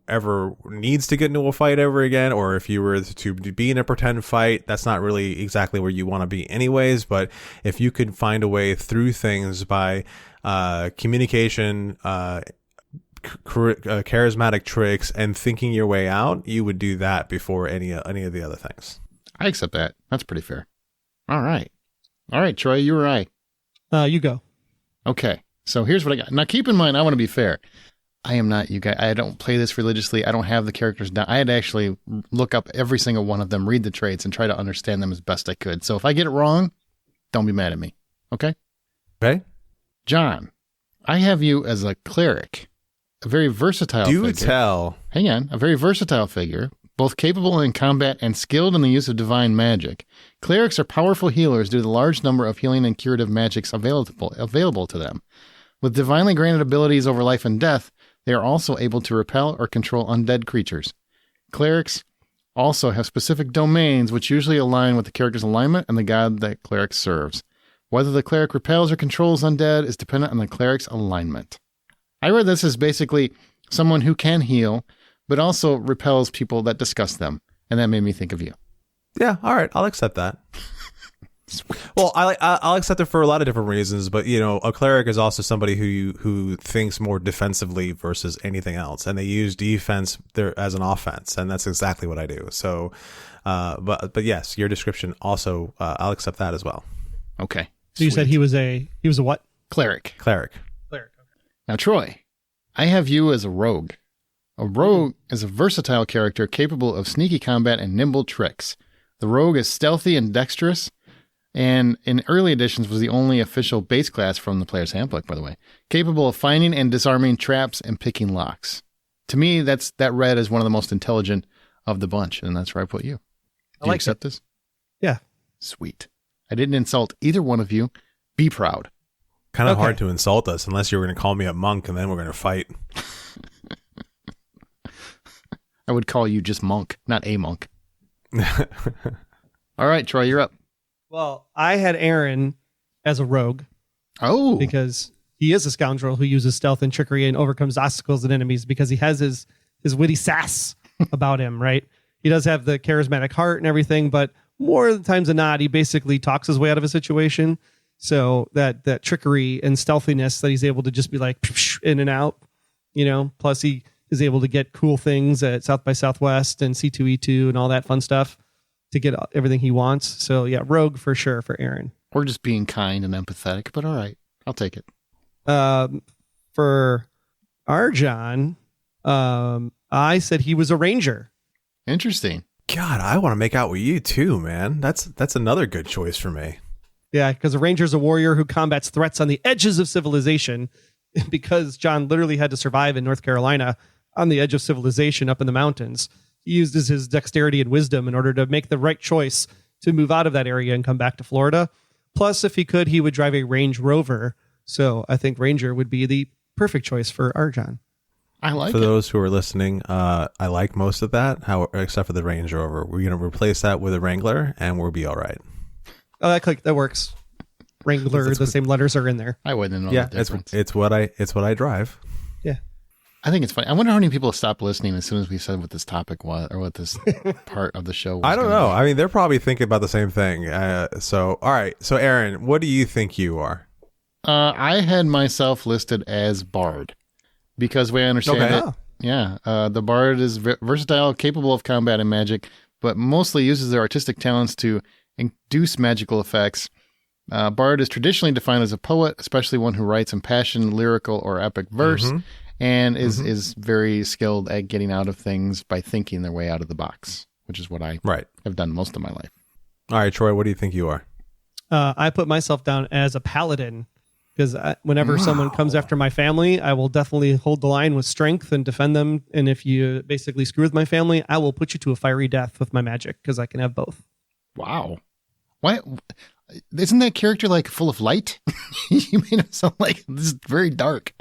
ever needs to get into a fight ever again, or if you were to be in a pretend fight, that's not really exactly where you want to be anyways. But if you could find a way through things by communication, charismatic tricks, and thinking your way out, you would do that before any of the other things. I accept that. That's pretty fair. All right, Troy, you or I? You go. Okay, so here's what I got. Now, keep in mind, I want to be fair. I am not you guys. I don't play this religiously. I don't have the characters down. I had to actually look up every single one of them, read the traits, and try to understand them as best I could. So if I get it wrong, don't be mad at me. Okay? Okay. John, I have you as a cleric, a very versatile figure. Do tell. Hang on. A very versatile figure, both capable in combat and skilled in the use of divine magic. Clerics are powerful healers due to the large number of healing and curative magics available to them. With divinely granted abilities over life and death, they are also able to repel or control undead creatures. Clerics also have specific domains which usually align with the character's alignment and the god that cleric serves. Whether the cleric repels or controls undead is dependent on the cleric's alignment. I read this as basically someone who can heal, but also repels people that disgust them. And that made me think of you. Yeah, all right, I'll accept that. Well, I'll accept it for a lot of different reasons, but a cleric is also somebody who thinks more defensively versus anything else, and they use defense there as an offense, and that's exactly what I do. So, but yes, your description also, I'll accept that as well. Okay. So you said he was a what? Cleric. Cleric. Cleric. Okay. Now, Troy, I have you as a rogue. A rogue is a versatile character capable of sneaky combat and nimble tricks. The rogue is stealthy and dexterous, and in early editions was the only official base class from the player's handbook, by the way, capable of finding and disarming traps and picking locks. To me, that read as one of the most intelligent of the bunch, and that's where I put you. Do you accept this? Yeah. Sweet. I didn't insult either one of you. Be proud. Kind of hard to insult us unless you were going to call me a monk and then we're going to fight. I would call you just monk, not a monk. All right, Troy, you're up. Well, I had Aaron as a rogue. Oh. Because he is a scoundrel who uses stealth and trickery and overcomes obstacles and enemies because he has his witty sass about him, right? He does have the charismatic heart and everything, but more of the times than not, he basically talks his way out of a situation. So that trickery and stealthiness that he's able to just be like in and out, plus he is able to get cool things at South by Southwest and C2E2 and all that fun stuff to get everything he wants. So yeah, rogue for sure for Aaron. Or just being kind and empathetic, but all right, I'll take it. For Arjan, I said he was a ranger. Interesting. God, I want to make out with you too, man. That's another good choice for me. Yeah, because a ranger is a warrior who combats threats on the edges of civilization. Because John literally had to survive in North Carolina on the edge of civilization up in the mountains, he used his dexterity and wisdom in order to make the right choice to move out of that area and come back to Florida. Plus, if he could, he would drive a Range Rover. So I think Ranger would be the perfect choice for Arjan. I like For those who are listening, I like most of that, except for the Range Rover. We're going to replace that with a Wrangler, and we'll be all right. Oh, that works. Wrangler, the same letters are in there. I wouldn't know the difference. It's what I drive. Yeah. I think it's funny. I wonder how many people stopped listening as soon as we said what this topic was or what this part of the show was. I don't know. I mean, they're probably thinking about the same thing. So, all right. So, Aaron, what do you think you are? I had myself listed as Bard because we understand it. Yeah. The Bard is versatile, capable of combat and magic, but mostly uses their artistic talents to induce magical effects. Bard is traditionally defined as a poet, especially one who writes impassioned, lyrical, or epic verse, and is very skilled at getting out of things by thinking their way out of the box, which is what I have done most of my life. All right, Troy, what do you think you are? I put myself down as a paladin because whenever someone comes after my family, I will definitely hold the line with strength and defend them. And if you basically screw with my family, I will put you to a fiery death with my magic because I can have both. Wow. Why? Isn't that character like full of light? You made him sound like this is very dark.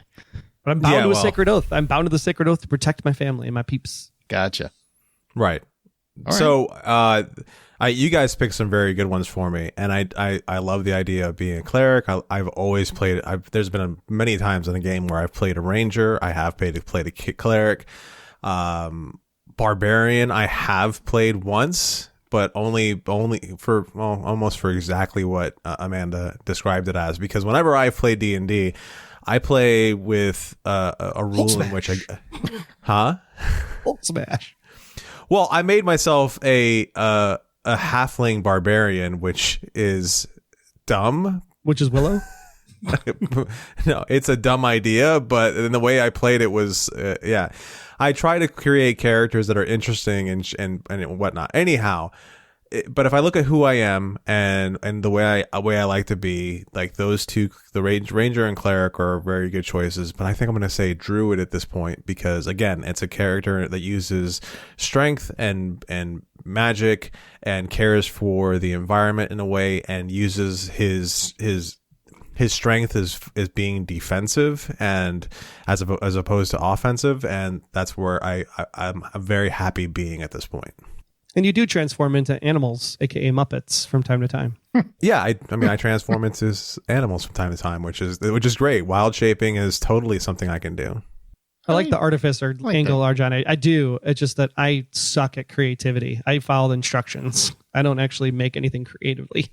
But I'm bound to a sacred oath. I'm bound to the sacred oath to protect my family and my peeps. Gotcha. Right. All so you guys picked some very good ones for me, and I love the idea of being a cleric. I've always played. There's been many times in a game where I've played a ranger. I have played a cleric. Barbarian I have played once, but only for almost for exactly what Amanda described it as. Because whenever I play D&D, I play with a rule in which Hulk smash. Well, I made myself a halfling barbarian, which is dumb. Which is Willow? No, it's a dumb idea, but in the way I played it was, I try to create characters that are interesting and whatnot. Anyhow, but if I look at who I am and the way I like to be, like those two, the ranger and cleric are very good choices. But I think I'm going to say druid at this point because again, it's a character that uses strength and magic and cares for the environment in a way and uses his strength is being defensive and as opposed to offensive, and that's where I'm very happy being at this point. And you do transform into animals, aka Muppets, from time to time. Yeah, I mean I transform into animals from time to time, which is great. Wild shaping is totally something I can do. I like the artificer angle, Arjan. I do. It's just that I suck at creativity. I follow instructions. I don't actually make anything creatively.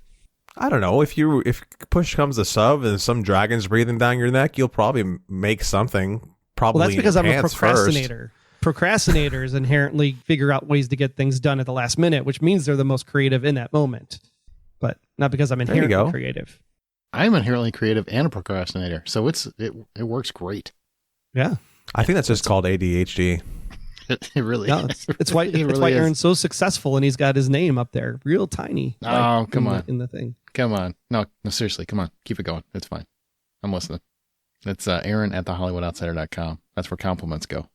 I don't know. If push comes to shove and some dragon's breathing down your neck, you'll probably make something. Probably. Well, that's because I'm a First. procrastinator. Procrastinators inherently figure out ways to get things done at the last minute, which means they're the most creative in that moment. But not because I'm inherently creative. I'm inherently creative and a procrastinator, so it works great. Yeah. I think that's just called ADHD. It really No, is. it's why It really it's why is. Aaron's so successful and he's got his name up there real tiny. Oh, come on. In the thing. Come on. No, seriously, come on. Keep it going. It's fine. I'm listening. It's Aaron at thehollywoodoutsiders.com. That's where compliments go.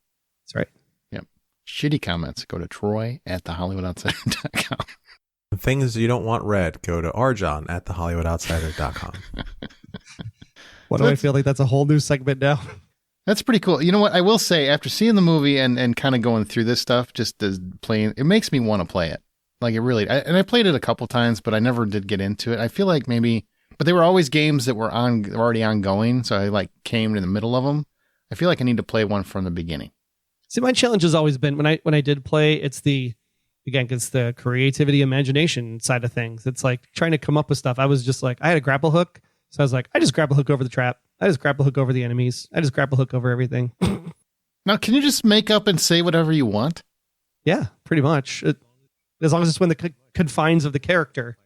That's right. Yep. Shitty comments go to Troy at thehollywoodoutsiders.com. The things you don't want read, go to Arjon at thehollywoodoutsiders.com. Why do I feel like that's a whole new segment now? That's pretty cool. You know what? I will say, after seeing the movie and kind of going through this stuff, just as playing, it makes me want to play it. Like it really, and I played it a couple times, but I never did get into it. I feel like maybe, but they were always games that were already ongoing, so I like came in the middle of them. I feel like I need to play one from the beginning. See, my challenge has always been when I did play, it's the creativity, imagination side of things. It's like trying to come up with stuff. I was just like, I had a grapple hook, so I was like, I just grapple hook over the trap. I just grapple hook over the enemies. I just grapple hook over everything. Now, can you just make up and say whatever you want? Yeah, pretty much. As long as it's within the confines of the character.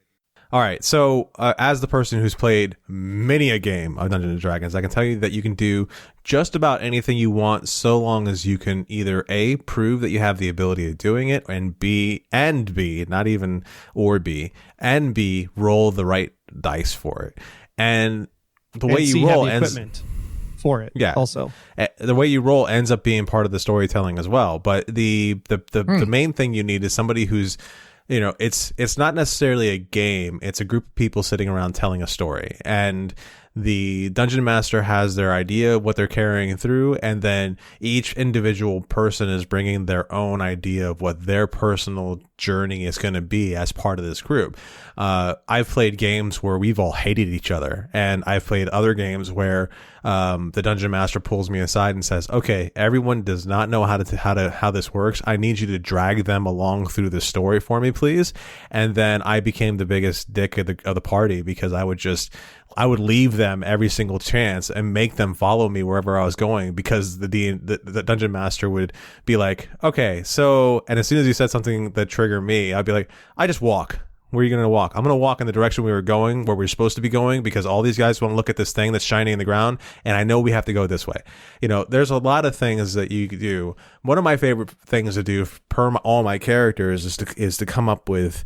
All right, so as the person who's played many a game of Dungeons & Dragons, I can tell you that you can do just about anything you want so long as you can either A, prove that you have the ability of doing it, and B, not even or B, and B, roll the right dice for it. And the way you roll ends equipment for it. Yeah. Also, the way you roll ends up being part of the storytelling as well. But the main thing you need is somebody who's, you know, it's not necessarily a game. It's a group of people sitting around telling a story, and the dungeon master has their idea of what they're carrying through, and then each individual person is bringing their own idea of what their personal journey is going to be as part of this group. I've played games where we've all hated each other, and I've played other games where the dungeon master pulls me aside and says, "Okay, everyone does not know how this works. I need you to drag them along through the story for me, please." And then I became the biggest dick of the party because I would leave them every single chance and make them follow me wherever I was going, because the dungeon master would be like, "Okay, so," and as soon as he said something that triggered me, I'd be like, "I just walk. Where are you going to walk?" "I'm going to walk in the direction we were going, where we're supposed to be going, because all these guys want to look at this thing that's shining in the ground, and I know we have to go this way." You know, there's a lot of things that you could do. One of my favorite things to do per all my characters is to come up with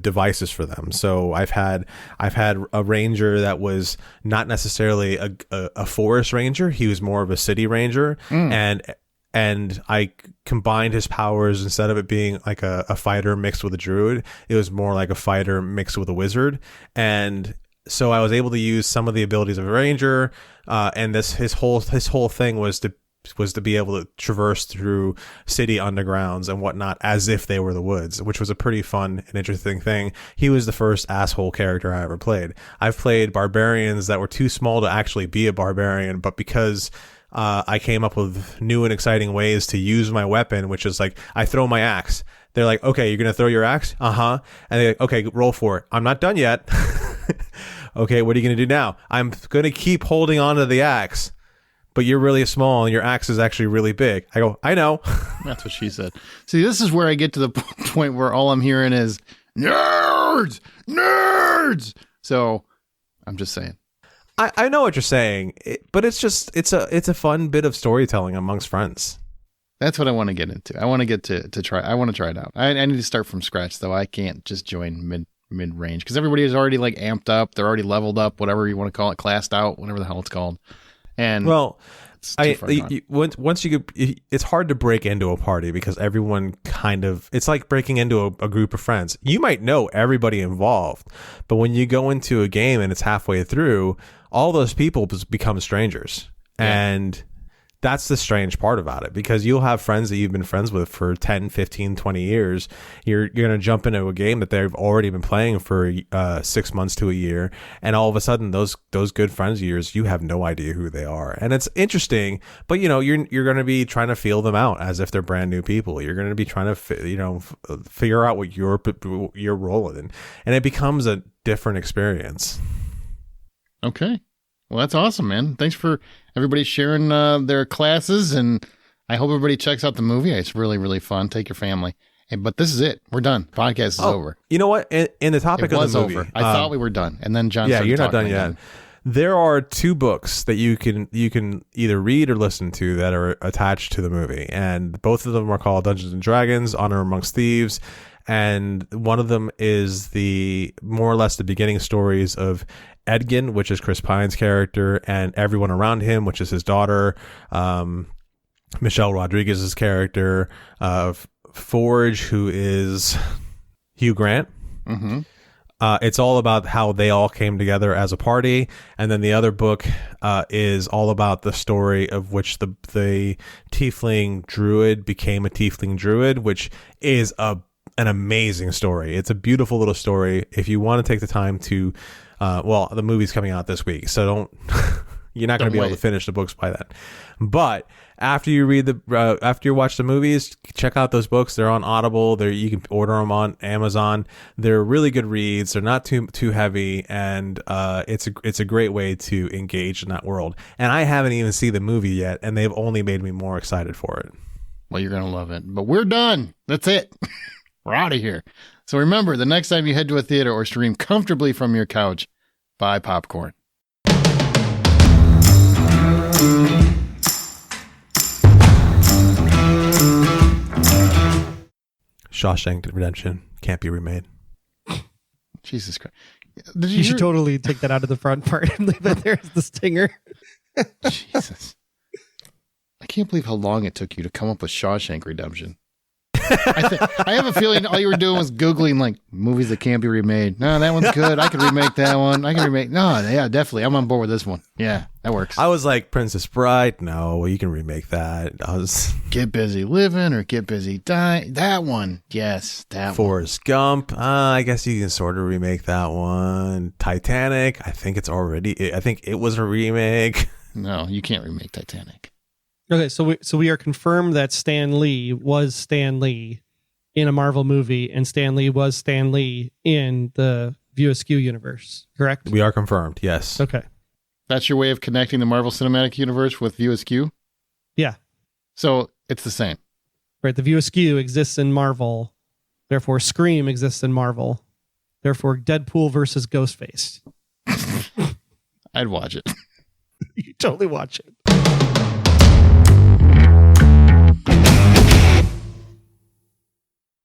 devices for them. So I've had a ranger that was not necessarily a forest ranger. He was more of a city ranger, and I combined his powers. Instead of it being like a fighter mixed with a druid, it was more like a fighter mixed with a wizard. And so I was able to use some of the abilities of a ranger, and his whole thing was to be able to traverse through city undergrounds and whatnot as if they were the woods, which was a pretty fun and interesting thing. He was the first asshole character I ever played. I've played barbarians that were too small to actually be a barbarian, but because I came up with new and exciting ways to use my weapon, which is like, I throw my axe. They're like, "Okay, you're going to throw your axe?" "Uh-huh." And they're like, "Okay, roll for it." "I'm not done yet." "Okay, what are you going to do now?" "I'm going to keep holding on to the axe, but you're really small and your axe is actually really big." I go, "I know." That's what she said. See, this is where I get to the point where all I'm hearing is nerds. So I'm just saying. I know what you're saying, but it's a fun bit of storytelling amongst friends. That's what I want to get into. I want to get to try. I want to try it out. I need to start from scratch, though. I can't just join mid range because everybody is already like amped up. They're already leveled up, whatever you want to call it, classed out, whatever the hell it's called. And well, once you it's hard to break into a party because everyone it's like breaking into a group of friends. You might know everybody involved, but when you go into a game and it's halfway through, all those people become strangers. Yeah. And that's the strange part about it, because you'll have friends that you've been friends with for 10, 15, 20 years. You're going to jump into a game that they've already been playing for 6 months to a year. And all of a sudden, those good friends of yours, you have no idea who they are. And it's interesting, but you know, you're going to be trying to feel them out as if they're brand new people. You're going to be trying to, figure out what you're rolling in. And it becomes a different experience. Okay. Well, that's awesome, man. Thanks for everybody sharing their classes, and I hope everybody checks out the movie. It's really, really fun. Take your family. But this is it. We're done. Podcast is over. You know what? In the topic of the movie, over. I thought we were done, and then John. Yeah, you're not done yet. Again. There are 2 books that you can either read or listen to that are attached to the movie, and both of them are called Dungeons and Dragons: Honor Amongst Thieves, and one of them is the more or less the beginning stories of Edgin, which is Chris Pine's character, and everyone around him, which is his daughter, Michelle Rodriguez's character, Forge, who is Hugh Grant. Mm-hmm. It's all about how they all came together as a party, and then the other book is all about the story of which the tiefling druid became a tiefling druid, which is an amazing story. It's a beautiful little story. If you want to take the time to, the movie's coming out this week, so don't. You're not going to be able to finish the books by then. But after you read after you watch the movies, check out those books. They're on Audible. You can order them on Amazon. They're really good reads. They're not too heavy, and it's a great way to engage in that world. And I haven't even seen the movie yet, and they've only made me more excited for it. Well, you're gonna love it. But we're done. That's it. We're out of here. So remember, the next time you head to a theater or stream comfortably from your couch, buy popcorn. Shawshank Redemption can't be remade. Jesus Christ. You should totally take that out of the front part and leave it there as the stinger. Jesus. I can't believe how long it took you to come up with Shawshank Redemption. I have a feeling all you were doing was Googling like movies that can't be remade. No, that one's good. I can remake that one. I can remake. No, yeah, definitely. I'm on board with this one. Yeah, that works. I was like Princess Bride. No, you can remake that. Get Busy Living or Get Busy Dying. That one. Yes, that Forrest Gump. I guess you can sort of remake that one. Titanic. I think it was a remake. No, you can't remake Titanic. Okay, so we are confirmed that Stan Lee was Stan Lee in a Marvel movie, and Stan Lee was Stan Lee in the View Askew universe, correct? We are confirmed, yes. Okay. That's your way of connecting the Marvel Cinematic Universe with View Askew? Yeah. So it's the same. Right, the View Askew exists in Marvel, therefore Scream exists in Marvel, therefore Deadpool versus Ghostface. I'd watch it. You totally watch it.